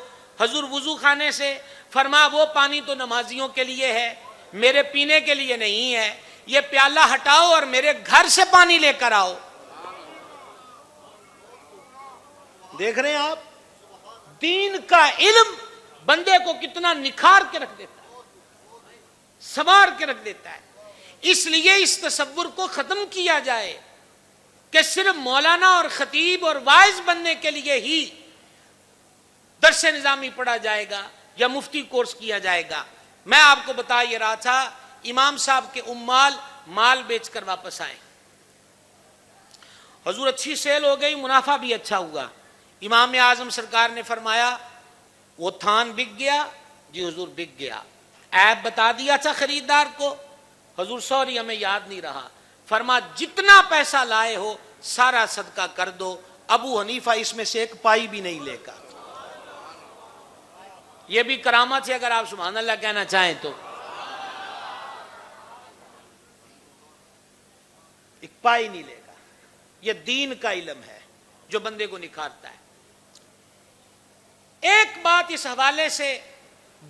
حضور وضو خانے سے۔ فرما وہ پانی تو نمازیوں کے لیے ہے، میرے پینے کے لیے نہیں ہے، یہ پیالہ ہٹاؤ اور میرے گھر سے پانی لے کر آؤ۔ دیکھ رہے ہیں آپ دین کا علم بندے کو کتنا نکھار کے رکھ دیتا ہے، سنوار کے رکھ دیتا ہے۔ اس لیے اس تصور کو ختم کیا جائے کہ صرف مولانا اور خطیب اور واعظ بننے کے لیے ہی درس نظامی پڑھا جائے گا یا مفتی کورس کیا جائے گا۔ میں آپ کو بتا یہ رہا تھا، امام صاحب کے عمال مال بیچ کر واپس آئے، حضور اچھی سیل ہو گئی، منافع بھی اچھا ہوا۔ امام اعظم سرکار نے فرمایا وہ تھان بک گیا؟ جی حضور بک گیا۔ عیب بتا دیا تھا خریدار کو؟ حضور سوری ہمیں یاد نہیں رہا۔ فرما جتنا پیسہ لائے ہو سارا صدقہ کر دو، ابو حنیفہ اس میں سے ایک پائی بھی نہیں لے گا۔ یہ بھی کرامت ہے اگر آپ سبحان اللہ کہنا چاہیں تو۔ ایک پائی نہیں لے گا۔ یہ دین کا علم ہے جو بندے کو نکھارتا ہے۔ ایک بات اس حوالے سے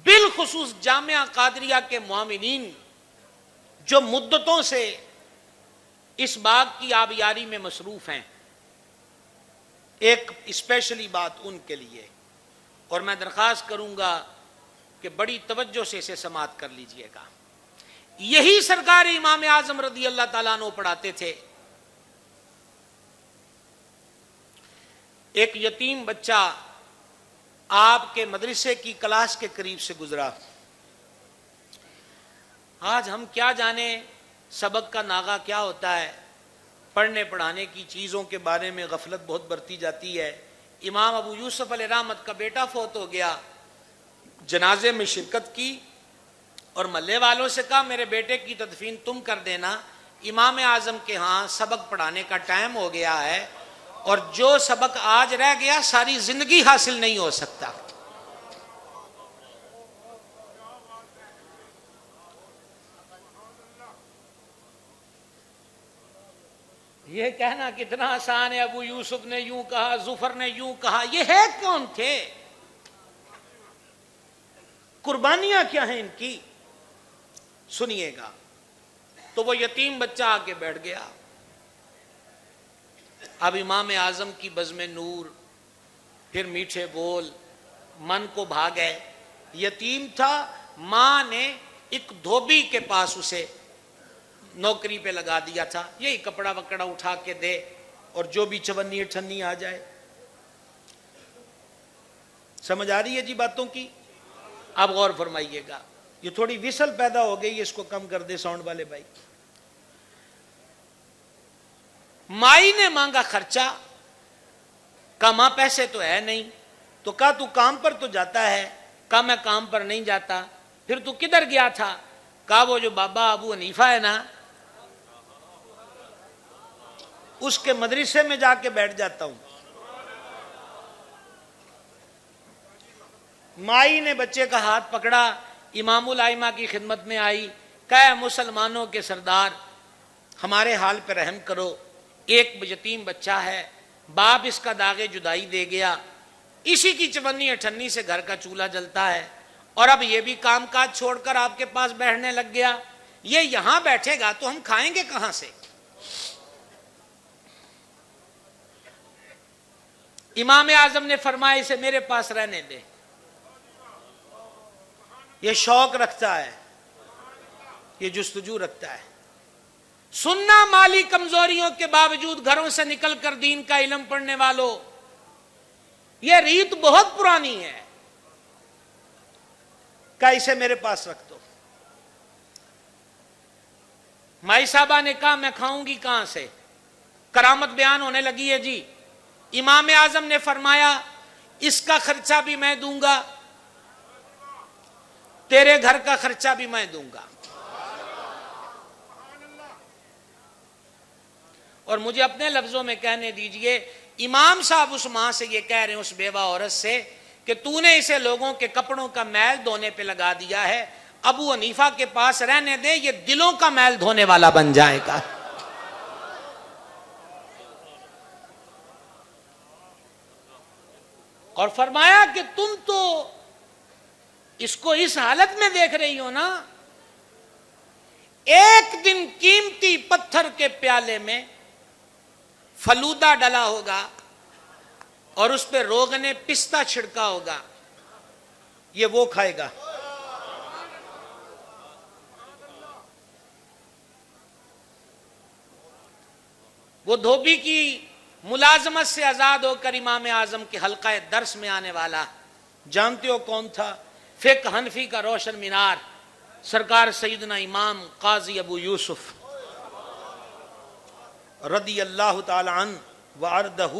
بالخصوص جامعہ قادریہ کے معاونین جو مدتوں سے اس باغ کی آبیاری میں مصروف ہیں، ایک اسپیشلی بات ان کے لیے، اور میں درخواست کروں گا کہ بڑی توجہ سے اسے سماعت کر لیجئے گا۔ یہی سرکار امام اعظم رضی اللہ تعالیٰ عنہ پڑھاتے تھے۔ ایک یتیم بچہ آپ کے مدرسے کی کلاس کے قریب سے گزرا۔ آج ہم کیا جانے سبق کا ناغہ کیا ہوتا ہے، پڑھنے پڑھانے کی چیزوں کے بارے میں غفلت بہت برتی جاتی ہے۔ امام ابو یوسف علیہ رحمت کا بیٹا فوت ہو گیا، جنازے میں شرکت کی اور محلے والوں سے کہا میرے بیٹے کی تدفین تم کر دینا، امام اعظم کے ہاں سبق پڑھانے کا ٹائم ہو گیا ہے اور جو سبق آج رہ گیا ساری زندگی حاصل نہیں ہو سکتا۔ یہ کہنا کتنا آسان ہے، ابو یوسف نے یوں کہا، ظفر نے یوں کہا، یہ ہے کون تھے؟ قربانیاں کیا ہیں ان کی؟ سنیے گا۔ تو وہ یتیم بچہ آ کے بیٹھ گیا۔ اب امام اعظم کی بزم نور، پھر میٹھے بول من کو بھا گئے۔ یتیم تھا، ماں نے ایک دھوبی کے پاس اسے نوکری پہ لگا دیا تھا، یہی کپڑا وکڑا اٹھا کے دے اور جو بھی چونی اٹھنی آ جائے۔ سمجھ آ رہی ہے جی باتوں کی؟ اب غور فرمائیے گا، یہ تھوڑی وسل پیدا ہو گئی، اس کو کم کر دے ساؤنڈ والے بھائی۔ مائی نے مانگا خرچہ، کہا ماں پیسے تو ہے نہیں، تو کہا تو کام پر تو جاتا ہے، کہا میں کام پر نہیں جاتا۔ پھر تو کدھر گیا تھا؟ کہا وہ جو بابا ابو حنیفہ ہے نا، اس کے مدرسے میں جا کے بیٹھ جاتا ہوں۔ مائی نے بچے کا ہاتھ پکڑا، امام الائمہ کی خدمت میں آئی، کہا مسلمانوں کے سردار ہمارے حال پہ رحم کرو، ایک یتیم بچہ ہے، باپ اس کا داغ جدائی دے گیا، اسی کی چونی اٹھنی سے گھر کا چولہا جلتا ہے، اور اب یہ بھی کام کاج چھوڑ کر آپ کے پاس بیٹھنے لگ گیا، یہ یہاں بیٹھے گا تو ہم کھائیں گے کہاں سے؟ امام اعظم نے فرمایا اسے میرے پاس رہنے دے، یہ شوق رکھتا ہے، یہ جستجو رکھتا ہے۔ سننا مالی کمزوریوں کے باوجود گھروں سے نکل کر دین کا علم پڑھنے والوں، یہ ریت بہت پرانی ہے، کہ اسے میرے پاس رکھ دو۔ مائی صاحبہ نے کہا میں کھاؤں گی کہاں سے؟ کرامت بیان ہونے لگی ہے جی۔ امام اعظم نے فرمایا اس کا خرچہ بھی میں دوں گا، تیرے گھر کا خرچہ بھی میں دوں گا، اور مجھے اپنے لفظوں میں کہنے دیجئے، امام صاحب اس ماں سے یہ کہہ رہے ہیں، اس بیوہ عورت سے، کہ تو نے اسے لوگوں کے کپڑوں کا میل دھونے پہ لگا دیا ہے، ابو حنیفہ کے پاس رہنے دے، یہ دلوں کا میل دھونے والا بن جائے گا۔ اور فرمایا کہ تم تو اس کو اس حالت میں دیکھ رہی ہو نا، ایک دن قیمتی پتھر کے پیالے میں فلودہ ڈلا ہوگا اور اس پہ روغن پستہ چھڑکا ہوگا، یہ وہ کھائے گا۔ وہ دھوبی کی ملازمت سے آزاد ہو کر امام اعظم کے حلقہ درس میں آنے والا، جانتے ہو کون تھا؟ فقہ حنفی کا روشن مینار، سرکار سیدنا امام قاضی ابو یوسف رضی اللہ تعالی عنہ وعرضہ۔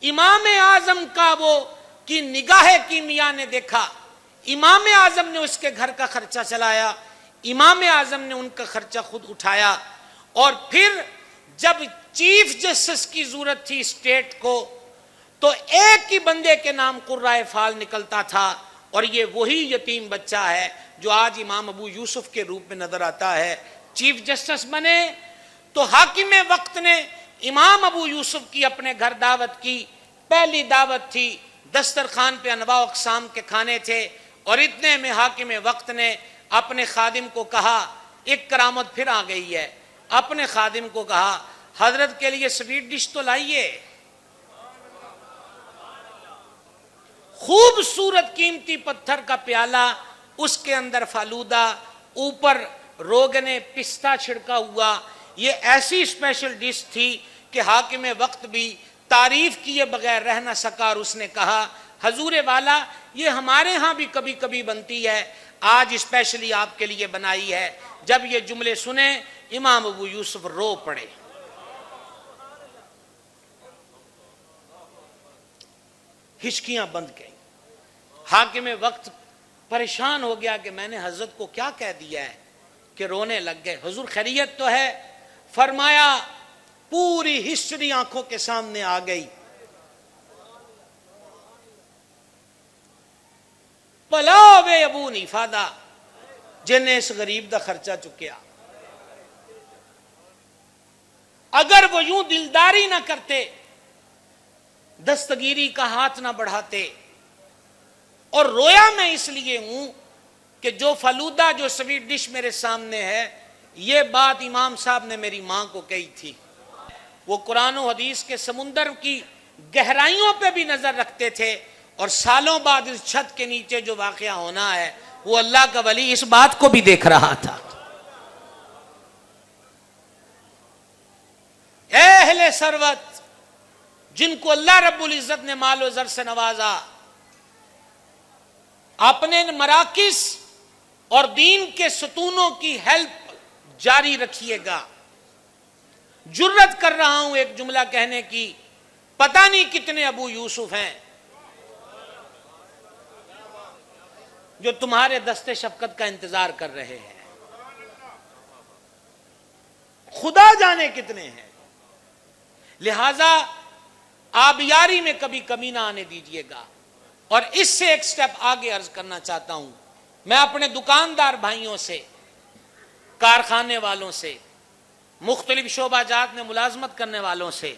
امام اعظم کا وہ کی نگاہ کیمیا نے دیکھا، امام اعظم نے اس کے گھر کا خرچہ چلایا، امام اعظم نے ان کا خرچہ خود اٹھایا، اور پھر جب چیف جسٹس کی ضرورت تھی اسٹیٹ کو، تو ایک ہی بندے کے نام قرائے فعال نکلتا تھا، اور یہ وہی یتیم بچہ ہے جو آج امام ابو یوسف کے روپ میں نظر آتا ہے۔ چیف جسٹس بنے تو حاکم وقت نے امام ابو یوسف کی اپنے گھر دعوت کی، پہلی دعوت تھی، دسترخوان پہ انواع اقسام کے کھانے تھے، اور اتنے میں حاکم وقت نے اپنے خادم کو کہا، ایک کرامت پھر آ گئی ہے، اپنے خادم کو کہا حضرت کے لیے سویٹ ڈش تو لائیے، خوبصورت قیمتی پتھر کا پیالہ، اس کے اندر فالودہ، اوپر روغن پستہ چھڑکا ہوا، یہ ایسی اسپیشل ڈش تھی کہ حاکم وقت بھی تعریف کیے بغیر رہ نہ سکا، اور اس نے کہا حضور والا یہ ہمارے ہاں بھی کبھی کبھی بنتی ہے، آج اسپیشلی آپ کے لیے بنائی ہے۔ جب یہ جملے سنے امام ابو یوسف رو پڑے۔ ہچکیاں بند گئیں، حاکم وقت پریشان ہو گیا کہ میں نے حضرت کو کیا کہہ دیا ہے کہ رونے لگ گئے۔ حضور خیریت تو ہے؟ فرمایا پوری ہسٹری آنکھوں کے سامنے آ گئی، پلاوے ابو حنیفہ دا جنہیں اس غریب دا خرچہ چکیا، اگر وہ یوں دلداری نہ کرتے، دستگیری کا ہاتھ نہ بڑھاتے، اور رویا میں اس لیے ہوں کہ جو فلودہ، جو سویٹ ڈش میرے سامنے ہے، یہ بات امام صاحب نے میری ماں کو کہی تھی۔ وہ قرآن و حدیث کے سمندر کی گہرائیوں پہ بھی نظر رکھتے تھے، اور سالوں بعد اس چھت کے نیچے جو واقعہ ہونا ہے، وہ اللہ کا ولی اس بات کو بھی دیکھ رہا تھا۔ اے اہل ثروت، جن کو اللہ رب العزت نے مال و زر سے نوازا، اپنے مراکز اور دین کے ستونوں کی ہیلپ جاری رکھیے گا. جرت کر رہا ہوں ایک جملہ کہنے کی، پتہ نہیں کتنے ابو یوسف ہیں جو تمہارے دست شفقت کا انتظار کر رہے ہیں، خدا جانے کتنے ہیں. لہذا آبیاری میں کبھی کمی نہ آنے دیجیے گا. اور اس سے ایک سٹیپ آگے عرض کرنا چاہتا ہوں، میں اپنے دکاندار بھائیوں سے، کارخانے والوں سے، مختلف شعبہ جات میں ملازمت کرنے والوں سے،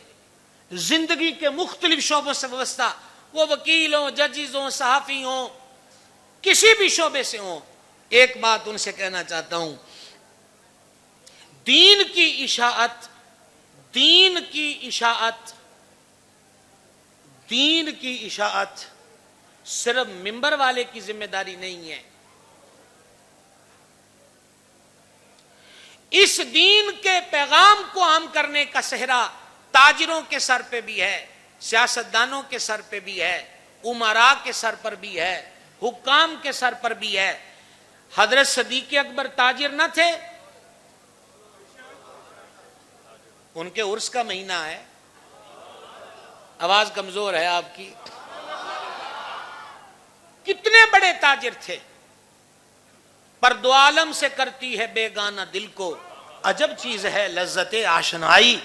زندگی کے مختلف شعبوں سے وابستہ، وہ وکیل ہوں، ججز ہوں، صحافی ہوں، کسی بھی شعبے سے ہوں، ایک بات ان سے کہنا چاہتا ہوں، دین کی اشاعت صرف ممبر والے کی ذمہ داری نہیں ہے. اس دین کے پیغام کو عام کرنے کا صحرا تاجروں کے سر پہ بھی ہے، سیاستدانوں کے سر پہ بھی ہے، امراء کے سر پر بھی ہے، حکام کے سر پر بھی ہے. حضرت صدیق اکبر تاجر نہ تھے؟ ان کے عرس کا مہینہ ہے. آواز کمزور ہے آپ کی. کتنے بڑے تاجر تھے. پر دو عالم سے کرتی ہے بیگانہ دل کو، عجب چیز ہے لذت آشنائی.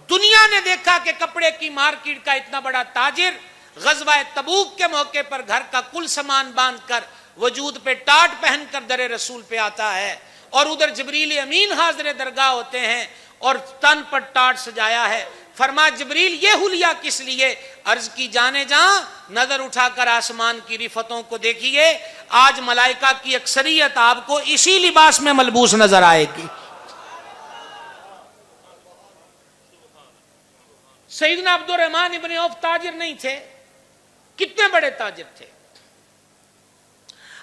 دنیا نے دیکھا کہ کپڑے کی مارکیٹ کا اتنا بڑا تاجر غزوہ تبوک کے موقع پر گھر کا کل سامان باندھ کر، وجود پہ ٹاٹ پہن کر در رسول پہ آتا ہے، اور ادھر جبریل امین حاضر درگاہ ہوتے ہیں اور تن پر ٹاٹ سجایا ہے. فرما جبریل یہ حلیہ کس لیے؟ عرض کی جانے جہاں نظر اٹھا کر آسمان کی رفتوں کو دیکھیے، آج ملائکہ کی اکثریت آپ کو اسی لباس میں ملبوس نظر آئے گی. سیدنا عبد الرحمن ابن عوف تاجر نہیں تھے؟ کتنے بڑے تاجر تھے.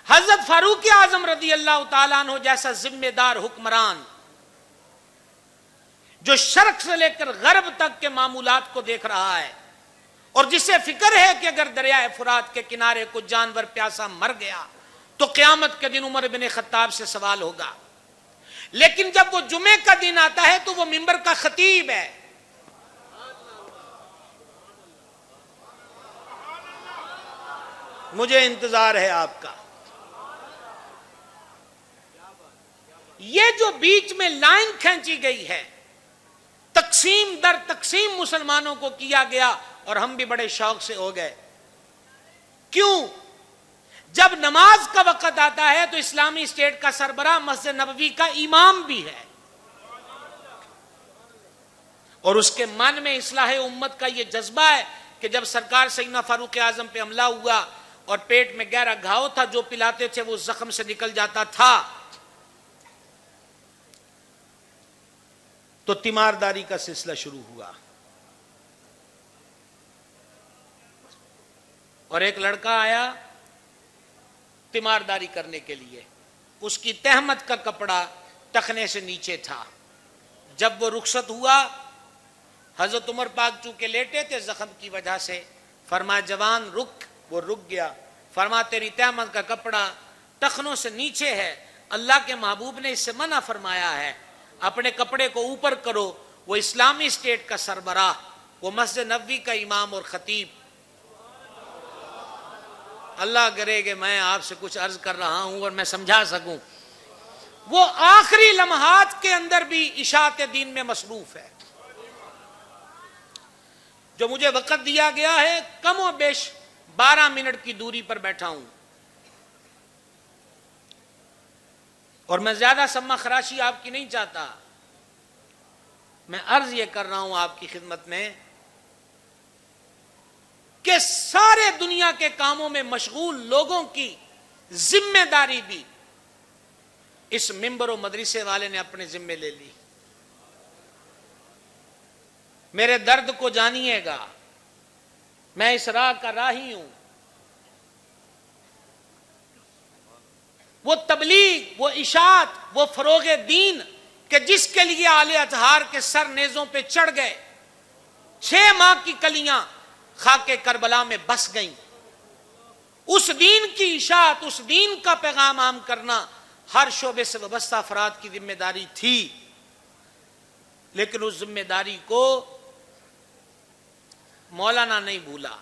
حضرت فاروق اعظم رضی اللہ تعالیٰ عنہ جیسا ذمہ دار حکمران، جو شرق سے لے کر غرب تک کے معمولات کو دیکھ رہا ہے، اور جسے فکر ہے کہ اگر دریائے فرات کے کنارے کو جانور پیاسا مر گیا تو قیامت کے دن عمر بن خطاب سے سوال ہوگا، لیکن جب وہ جمعے کا دن آتا ہے تو وہ منبر کا خطیب ہے. مجھے انتظار ہے آپ کا. یہ جو بیچ میں لائن کھینچی گئی ہے، تقسیم در تقسیم مسلمانوں کو کیا گیا، اور ہم بھی بڑے شوق سے ہو گئے. کیوں؟ جب نماز کا وقت آتا ہے تو اسلامی اسٹیٹ کا سربراہ مسجد نبوی کا امام بھی ہے، اور اس کے من میں اصلاح امت کا یہ جذبہ ہے کہ جب سرکار سیدنا فاروق اعظم پہ حملہ ہوا اور پیٹ میں گہرا گھاؤ تھا، جو پلاتے تھے وہ زخم سے نکل جاتا تھا، تو تیمارداری کا سلسلہ شروع ہوا. اور ایک لڑکا آیا تیمارداری کرنے کے لیے. اس کی تہمت کا کپڑا ٹخنے سے نیچے تھا. جب وہ رخصت ہوا، حضرت عمر پاک چونکہ لیٹے تھے زخم کی وجہ سے، فرمایا جوان رک. وہ رک گیا. فرما تیری تہمت کا کپڑا ٹخنوں سے نیچے ہے، اللہ کے محبوب نے اس سے منع فرمایا ہے، اپنے کپڑے کو اوپر کرو. وہ اسلامی اسٹیٹ کا سربراہ، وہ مسجد نبوی کا امام اور خطیب. اللہ کرے کہ میں آپ سے کچھ عرض کر رہا ہوں اور میں سمجھا سکوں. وہ آخری لمحات کے اندر بھی اشاعت دین میں مصروف ہے. جو مجھے وقت دیا گیا ہے، کم و بیش 12 منٹ کی دوری پر بیٹھا ہوں، اور میں زیادہ سما خراشی آپ کی نہیں چاہتا. میں عرض یہ کر رہا ہوں آپ کی خدمت میں کہ سارے دنیا کے کاموں میں مشغول لوگوں کی ذمہ داری بھی اس ممبر و مدرسے والے نے اپنے ذمہ لے لی. میرے درد کو جانیے گا، میں اس راہ کا راہی ہوں. وہ تبلیغ، وہ اشاعت، وہ فروغ دین کہ جس کے لیے آل اطہار کے سر نیزوں پہ چڑھ گئے، 6 ماہ کی کلیاں خاک کربلا میں بس گئیں. اس دین کی اشاعت، اس دین کا پیغام عام کرنا ہر شعبے سے وابستہ افراد کی ذمہ داری تھی، لیکن اس ذمہ داری کو مولانا نہیں بھولا.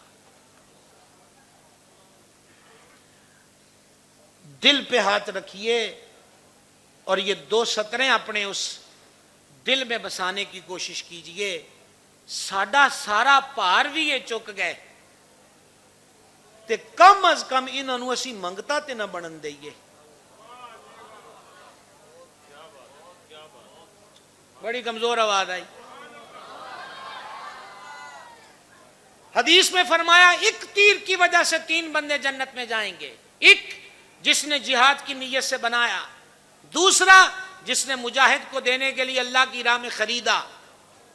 دل پہ ہاتھ رکھیے اور یہ 2 سطریں اپنے اس دل میں بسانے کی کوشش کیجئے. ساڈا سارا پار بھی یہ چک گئے تے کم از کم انہوں نے اسی منگتا تے نہ بنن دئیے. بڑی کمزور آواز آئی. حدیث میں فرمایا ایک تیر کی وجہ سے 3 بندے جنت میں جائیں گے. ایک جس نے جہاد کی نیت سے بنایا، دوسرا جس نے مجاہد کو دینے کے لیے اللہ کی راہ میں خریدا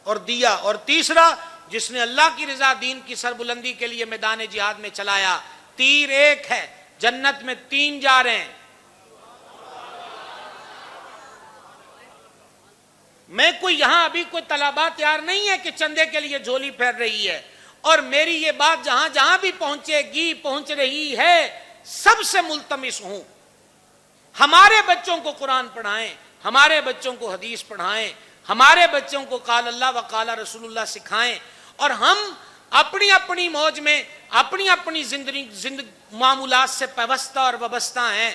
اور دیا، اور تیسرا جس نے اللہ کی رضا دین کی سربلندی کے لیے میدان جہاد میں چلایا. تیر ایک ہے، جنت میں 3 جا رہے ہیں. میں کوئی یہاں ابھی کوئی طلباء تیار نہیں ہے کہ چندے کے لیے جھولی پھیر رہی ہے، اور میری یہ بات جہاں جہاں بھی پہنچے گی، پہنچ رہی ہے، سب سے ملتمس ہوں ہمارے بچوں کو قرآن پڑھائیں، ہمارے بچوں کو حدیث پڑھائیں، ہمارے بچوں کو قال اللہ و قال رسول اللہ سکھائیں، اور ہم اپنی اپنی موج میں اپنی اپنی زندگی معمولات سے پیوستہ اور وابستہ ہیں.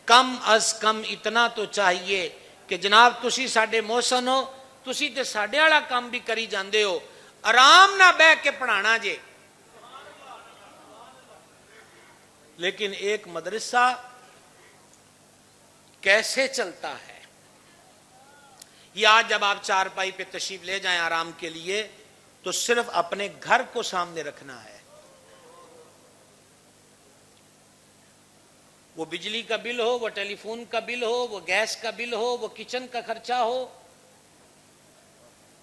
کم از کم اتنا تو چاہیے کہ جناب تسی ساڈے محسن ہو، تسی تے ساڈے والا کام بھی کری جاندے ہو، آرام نہ بہ کے پڑھانا جے. لیکن ایک مدرسہ کیسے چلتا ہے؟ یہ آج جب آپ چارپائی پہ تشریف لے جائیں آرام کے لیے تو صرف اپنے گھر کو سامنے رکھنا ہے. وہ بجلی کا بل ہو، وہ ٹیلی فون کا بل ہو، وہ گیس کا بل ہو، وہ کچن کا خرچہ ہو،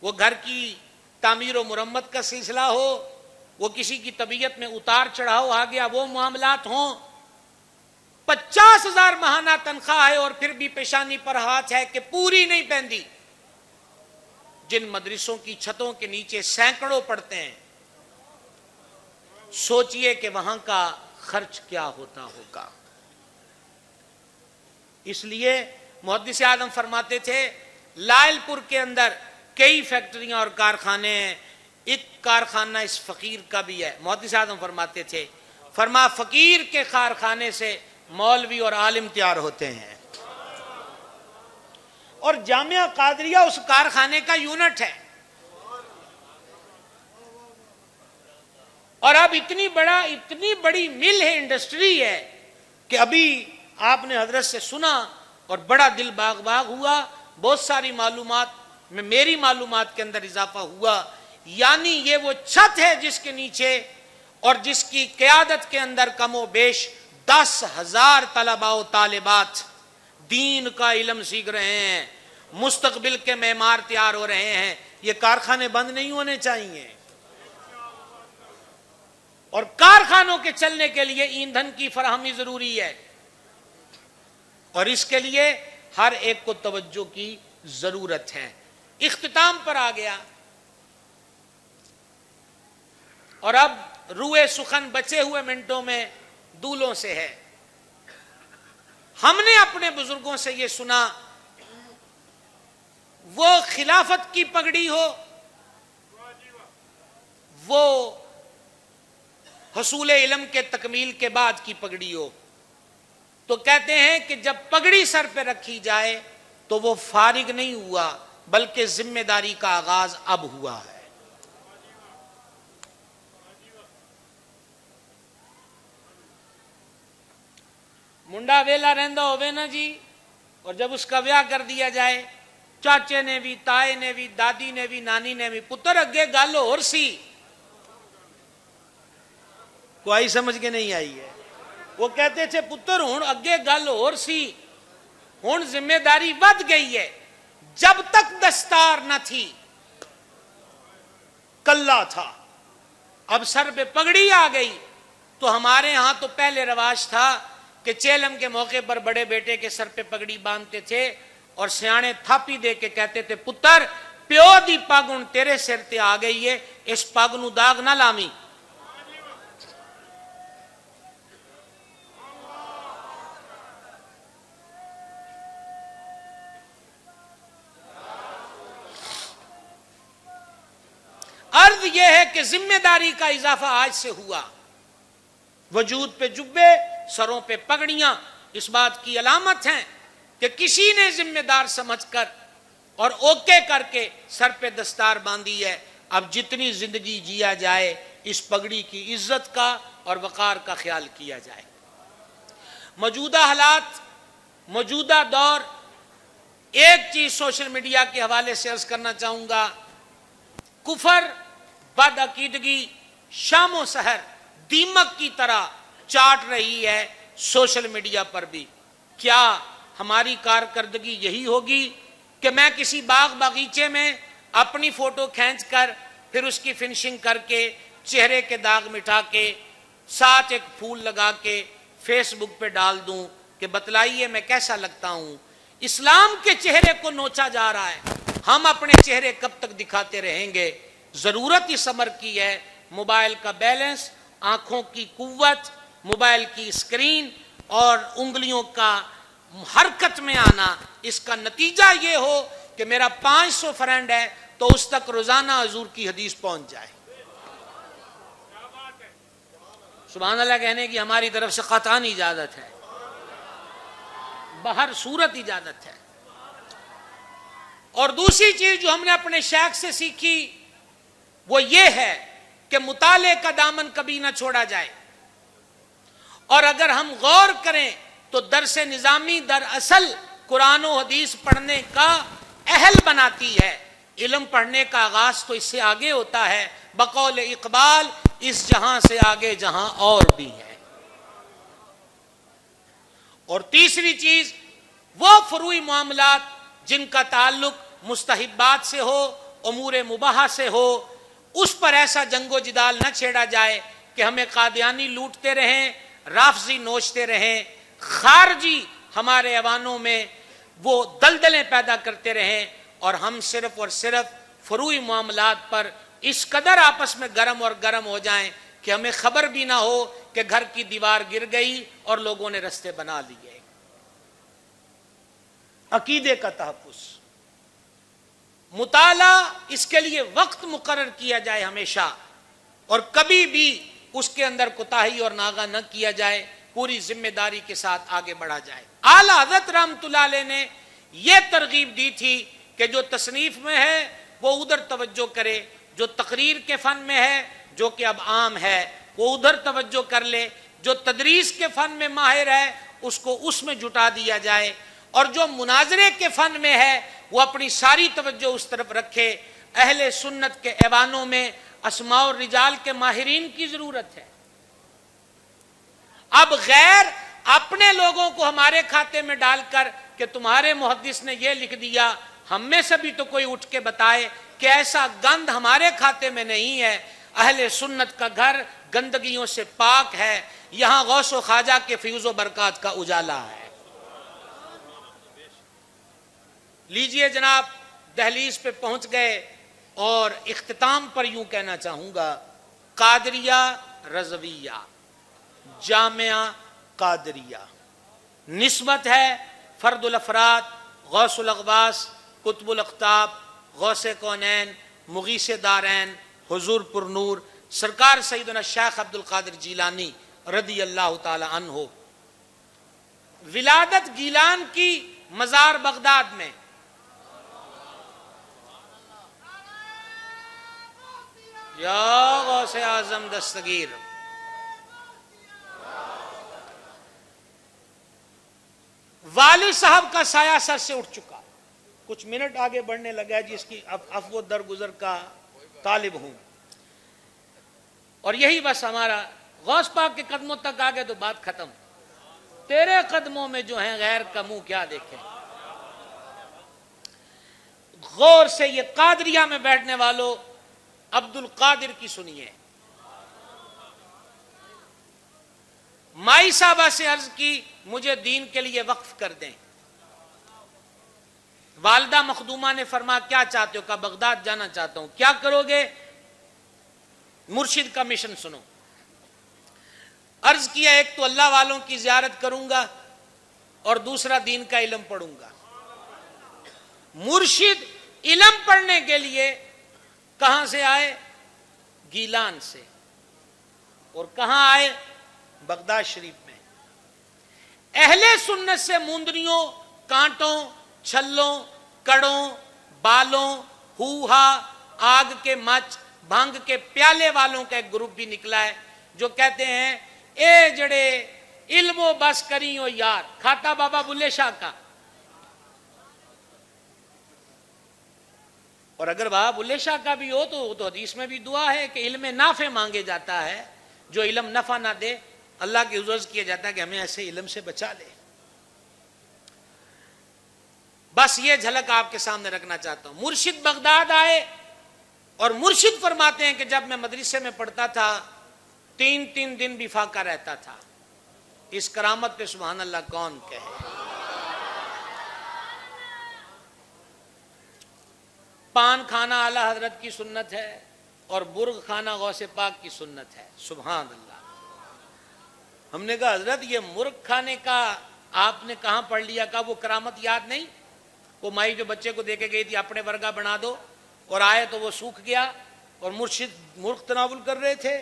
وہ گھر کی تعمیر و مرمت کا سلسلہ ہو، وہ کسی کی طبیعت میں اتار چڑھاؤ آ گیا، وہ معاملات ہوں. 50,000 ماہانہ تنخواہ ہے اور پھر بھی پیشانی پر ہاتھ ہے کہ پوری نہیں پہنتی. جن مدرسوں کی چھتوں کے نیچے سینکڑوں پڑھتے ہیں، سوچئے کہ وہاں کا خرچ کیا ہوتا ہوگا. اس لیے محدث اعظم فرماتے تھے لائل پور کے اندر کئی فیکٹریاں اور کارخانے ہیں، ایک کارخانہ اس فقیر کا بھی ہے. محدث اعظم فرماتے تھے، فرما فقیر کے کارخانے سے مولوی اور عالم تیار ہوتے ہیں، اور جامعہ قادریہ اس کارخانے کا یونٹ ہے. اور اب اتنی بڑی مل ہے، انڈسٹری ہے کہ ابھی آپ نے حضرت سے سنا اور بڑا دل باغ ہوا. بہت ساری معلومات میں میری معلومات کے اندر اضافہ ہوا. یعنی یہ وہ چھت ہے جس کے نیچے اور جس کی قیادت کے اندر کم و بیش 10,000 طلباء و طالبات دین کا علم سیکھ رہے ہیں، مستقبل کے معمار تیار ہو رہے ہیں. یہ کارخانے بند نہیں ہونے چاہیے، اور کارخانوں کے چلنے کے لیے ایندھن کی فراہمی ضروری ہے، اور اس کے لیے ہر ایک کو توجہ کی ضرورت ہے. اختتام پر آ گیا، اور اب روئے سخن بچے ہوئے منٹوں میں دولوں سے ہے. ہم نے اپنے بزرگوں سے یہ سنا، وہ خلافت کی پگڑی ہو، وہ حصول علم کے تکمیل کے بعد کی پگڑی ہو، تو کہتے ہیں کہ جب پگڑی سر پہ رکھی جائے تو وہ فارغ نہیں ہوا، بلکہ ذمہ داری کا آغاز اب ہوا ہے. منڈا ویلا رہندا ہوئے نا جی، اور جب اس کا بیاہ کر دیا جائے، چاچے نے بھی، تائے نے بھی، دادی نے بھی، نانی نے بھی، پتر اگے گل اور سی، کوئی سمجھ کے نہیں آئی ہے. وہ کہتے تھے پتر ہون اگے گل اور سی، ہون ذمہ داری ود گئی ہے. جب تک دستار نہ تھی کلہ تھا، اب سر پہ پگڑی آ گئی. تو ہمارے ہاں تو پہلے رواج تھا کہ چیلم کے موقع پر بڑے بیٹے کے سر پہ پگڑی باندھتے تھے اور سیانے تھاپی دے کے کہتے تھے پتر پیو دی پگ ہن تیرے سر تے آ گئی ہے، اس پگ نو داغ نہ لامی. یہ ہے کہ ذمہ داری کا اضافہ آج سے ہوا. وجود پہ جبے، سروں پہ پگڑیاں اس بات کی علامت ہیں کہ کسی نے ذمہ دار سمجھ کر اور اوکے کر کے سر پہ دستار باندھی ہے. اب جتنی زندگی جیا جائے اس پگڑی کی عزت کا اور وقار کا خیال کیا جائے. موجودہ حالات، موجودہ دور، ایک چیز سوشل میڈیا کے حوالے سے عرض کرنا چاہوں گا. کفر، بد عقیدگی شام و سحر دیمک کی طرح چاٹ رہی ہے سوشل میڈیا پر بھی. کیا ہماری کارکردگی یہی ہوگی کہ میں کسی باغ باغیچے میں اپنی فوٹو کھینچ کر پھر اس کی فنشنگ کر کے چہرے کے داغ مٹا کے ساتھ ایک پھول لگا کے فیس بک پہ ڈال دوں کہ بتلائیے میں کیسا لگتا ہوں؟ اسلام کے چہرے کو نوچا جا رہا ہے. ہم اپنے چہرے کب تک دکھاتے رہیں گے؟ ضرورت اس امر کی ہے. موبائل کا بیلنس، آنکھوں کی قوت، موبائل کی اسکرین اور انگلیوں کا حرکت میں آنا، اس کا نتیجہ یہ ہو کہ میرا 500 فرینڈ ہے تو اس تک روزانہ حضور کی حدیث پہنچ جائے. سبحان اللہ کہنے کی ہماری طرف سے قطعاً اجازت ہے، بہر صورت اجازت ہے. اور دوسری چیز جو ہم نے اپنے شیخ سے سیکھی وہ یہ ہے کہ مطالعے کا دامن کبھی نہ چھوڑا جائے. اور اگر ہم غور کریں تو درس نظامی دراصل قرآن و حدیث پڑھنے کا اہل بناتی ہے. علم پڑھنے کا آغاز تو اس سے آگے ہوتا ہے. بقول اقبال، اس جہاں سے آگے جہاں اور بھی ہے. اور تیسری چیز وہ فروعی معاملات جن کا تعلق مستحبات سے ہو، امور مباحہ سے ہو، اس پر ایسا جنگ و جدال نہ چھیڑا جائے کہ ہمیں قادیانی لوٹتے رہیں، رافضی نوچتے رہیں، خارجی ہمارے ایوانوں میں وہ دلدلیں پیدا کرتے رہیں اور ہم صرف اور صرف فروعی معاملات پر اس قدر آپس میں گرم ہو جائیں کہ ہمیں خبر بھی نہ ہو کہ گھر کی دیوار گر گئی اور لوگوں نے رستے بنا لیے. عقیدے کا تحفظ، مطالعہ، اس کے لیے وقت مقرر کیا جائے ہمیشہ، اور کبھی بھی اس کے اندر کوتاہی اور ناغہ نہ کیا جائے. پوری ذمہ داری کے ساتھ آگے بڑھا جائے. اعلیٰ حضرت رحمۃ اللہ علیہ نے یہ ترغیب دی تھی کہ جو تصنیف میں ہے وہ ادھر توجہ کرے، جو تقریر کے فن میں ہے جو کہ اب عام ہے وہ ادھر توجہ کر لے، جو تدریس کے فن میں ماہر ہے اس کو اس میں جٹا دیا جائے، اور جو مناظرے کے فن میں ہے وہ اپنی ساری توجہ اس طرف رکھے. اہل سنت کے ایوانوں میں اسماء الرجال کے ماہرین کی ضرورت ہے. اب غیر اپنے لوگوں کو ہمارے کھاتے میں ڈال کر کہ تمہارے محدث نے یہ لکھ دیا، ہم میں سے بھی تو کوئی اٹھ کے بتائے کہ ایسا گند ہمارے کھاتے میں نہیں ہے. اہل سنت کا گھر گندگیوں سے پاک ہے، یہاں غوث و خواجہ کے فیض و برکات کا اجالا ہے. لیجئے جناب، دہلیز پہ پہنچ گئے اور اختتام پر یوں کہنا چاہوں گا، قادریہ رضویہ، جامعہ قادریہ، نسبت ہے فرد الافراد غوث الاغواث قطب الاقطاب غوث کونین مغیث دارین حضور پر نور سرکار سیدنا شیخ عبد القادر جیلانی رضی اللہ تعالی عنہ. ولادت گیلان کی مزار بغداد میں، یا غوث اعظم دستگیر. والد صاحب کا سایہ سر سے اٹھ چکا. کچھ منٹ آگے بڑھنے لگا جس کی عفو درگزر کا طالب ہوں، اور یہی بس ہمارا غوث پاک کے قدموں تک آگے تو بات ختم. تیرے قدموں میں جو ہیں غیر کا منہ کیا دیکھیں. غور سے یہ قادریہ میں بیٹھنے والوں عبد القادر کی سنیے. مائی صاحبہ سے عرض کی مجھے دین کے لیے وقف کر دیں. والدہ مخدومہ نے فرمایا کیا چاہتے ہو؟ کہا بغداد جانا چاہتا ہوں. کیا کرو گے؟ مرشد کا مشن سنو. عرض کیا ایک تو اللہ والوں کی زیارت کروں گا اور دوسرا دین کا علم پڑھوں گا. مرشد علم پڑھنے کے لیے کہاں سے آئے؟ گیلان سے. اور کہاں آئے؟ بغداد شریف میں. اہل سنت سے موندریوں، کانٹوں، چھلوں، کڑوں، بالوں، ہوہا، آگ کے مچ، بھنگ کے پیالے والوں کا ایک گروپ بھی نکلا ہے جو کہتے ہیں اے جڑے علم و بس کری ہو یار. کھاتا بابا بلے شاہ کا. اور اگر بابا بلے شاہ کا بھی ہو تو حدیث میں بھی دعا ہے کہ علم نافع مانگے جاتا ہے. جو علم نفع نہ دے اللہ کی حضور کیا جاتا ہے کہ ہمیں ایسے علم سے بچا لے. بس یہ جھلک آپ کے سامنے رکھنا چاہتا ہوں. مرشد بغداد آئے اور مرشد فرماتے ہیں کہ جب میں مدرسے میں پڑھتا تھا 3 دن بھی فاقہ رہتا تھا. اس کرامت پہ سبحان اللہ کون کہے. پان کھانا اعلی حضرت کی سنت ہے اور برگ کھانا غوث پاک کی سنت ہے. سبحان اللہ. ہم نے کہا حضرت یہ مرغ کھانے کا آپ نے کہاں پڑھ لیا؟ کہا وہ کرامت یاد نہیں؟ وہ مائی جو بچے کو دے کے گئی تھی اپنے ورگا بنا دو، اور آئے تو وہ سوکھ گیا اور مرشد مرغ تناول کر رہے تھے.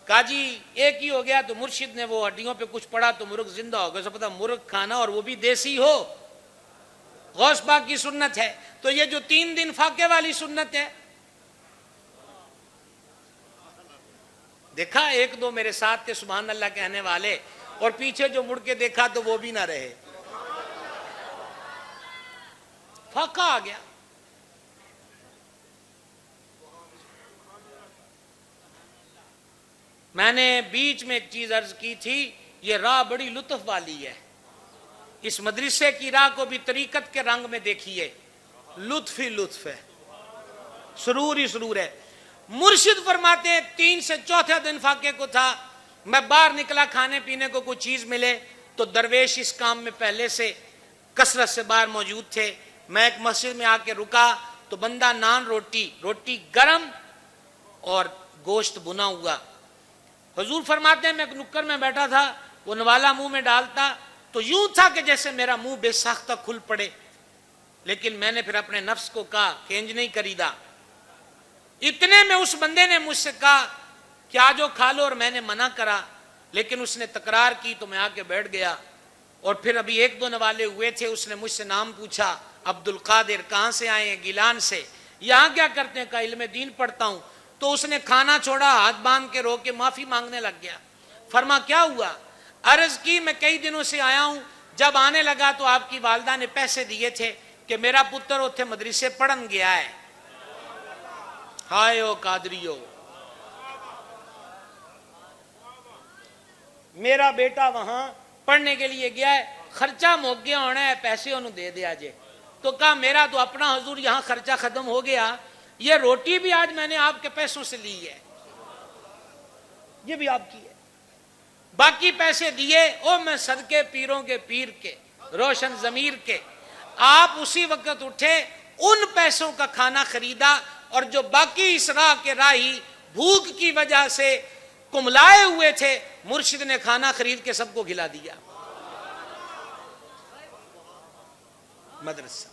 کہا جی ایک ہی ہو گیا. تو مرشد نے وہ ہڈیوں پہ کچھ پڑا تو مرغ زندہ ہو گیا. سب پتا مرغ کھانا اور وہ بھی دیسی ہو غوث پاک کی سنت ہے. تو یہ جو 3 دن فاقے والی سنت ہے، دیکھا 1-2 میرے ساتھ تھے سبحان اللہ کہنے والے، اور پیچھے جو مڑ کے دیکھا تو وہ بھی نہ رہے. فاقہ آ گیا. میں نے بیچ میں ایک چیز عرض کی تھی، یہ راہ بڑی لطف والی ہے. اس مدرسے کی راہ کو بھی طریقت کے رنگ میں دیکھیے. لطف ہی لطف ہے، سرور ہی سرور ہے. مرشد فرماتے ہیں 3 سے 4 دن فاقے کو تھا. میں باہر نکلا کھانے پینے کو کوئی چیز ملے تو درویش اس کام میں پہلے سے کثرت سے باہر موجود تھے. میں ایک مسجد میں آ کے رکا تو بندہ نان روٹی گرم اور گوشت بنا ہوا. حضور فرماتے ہیں میں ایک نکر میں بیٹھا تھا، وہ نوالا منہ میں ڈالتا تو یوں تھا کہ جیسے میرا منہ بے ساختہ کھل پڑے. لیکن میں نے پھر اپنے نفس کو کہا کہ انج نہیں کریدا. اتنے میں اس بندے نے مجھ سے کہا کہ آجو کھا لو، اور میں نے منع کرا، لیکن اس نے تکرار کی تو میں آ کے بیٹھ گیا. اور پھر ابھی 1-2 نوالے ہوئے تھے، اس نے مجھ سے نام پوچھا، عبد القادر کہاں سے آئے ہیں؟ گیلان سے. یہاں کیا کرتے ہیں؟ کہا علم دین پڑھتا ہوں. تو اس نے کھانا چھوڑا، ہاتھ باندھ کے رو کے معافی مانگنے لگ گیا. فرما کیا ہوا؟ عرض کی میں کئی دنوں سے آیا ہوں، جب آنے لگا تو آپ کی والدہ نے پیسے دیے تھے کہ میرا پتر اتنے مدرسے پڑھن گیا ہے. ہائے او قادریو، میرا بیٹا وہاں پڑھنے کے لیے گیا ہے، خرچہ موک گیا ہونا ہے، پیسے انہوں دے دیا جے. تو کہا میرا تو اپنا حضور یہاں خرچہ ختم ہو گیا، یہ روٹی بھی آج میں نے آپ کے پیسوں سے لی ہے، یہ بھی آپ کی ہے. باقی پیسے دیے او میں صدقے پیروں کے پیر کے، روشن ضمیر کے. آپ اسی وقت اٹھے، ان پیسوں کا کھانا خریدا، اور جو باقی اس راہ کے راہی بھوک کی وجہ سے کملائے ہوئے تھے، مرشد نے کھانا خرید کے سب کو کھلا دیا. مدرسہ.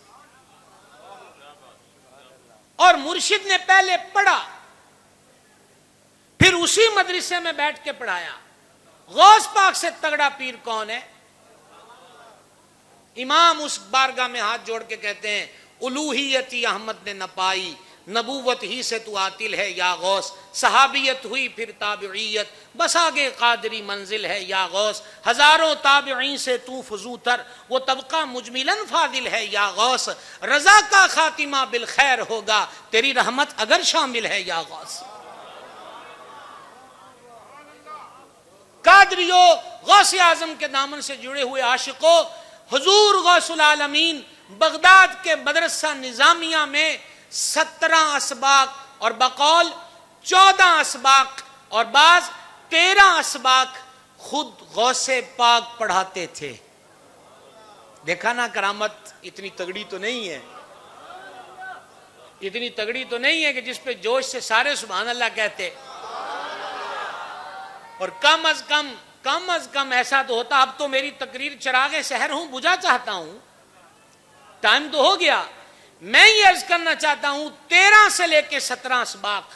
اور مرشد نے پہلے پڑھا، پھر اسی مدرسے میں بیٹھ کے پڑھایا. غوث پاک سے تگڑا پیر کون ہے؟ امام اس بارگاہ میں ہاتھ جوڑ کے کہتے ہیں الوہیتی احمد نے نہ پائی، نبوت ہی سے تو عاطل ہے یا غوث. صحابیت ہوئی پھر تابعیت، بس آگے قادری منزل ہے یا غوث. ہزاروں تابعین سے تو فزوتر، وہ طبقہ مجملاً فاضل ہے یا غوث. رضا کا خاتمہ بالخیر ہوگا، تیری رحمت اگر شامل ہے یا غوث. قادریو، غوث اعظم کے دامن سے جڑے ہوئے عاشقوں، حضور غوث العالمین بغداد کے مدرسہ نظامیہ میں 17 اسباق اور بقول 14 اسباق اور بعض 13 اسباق خود غوث پاک پڑھاتے تھے. دیکھا نا کرامت اتنی تگڑی تو نہیں ہے، اتنی تگڑی تو نہیں ہے کہ جس پہ جوش سے سارے سبحان اللہ کہتے. اور کم از کم ایسا تو ہوتا. اب تو میری تقریر چراغ سحر ہوں بجھا چاہتا ہوں، ٹائم تو ہو گیا. میں یہ عرض کرنا چاہتا ہوں 13 سے لے کے 17 اسباق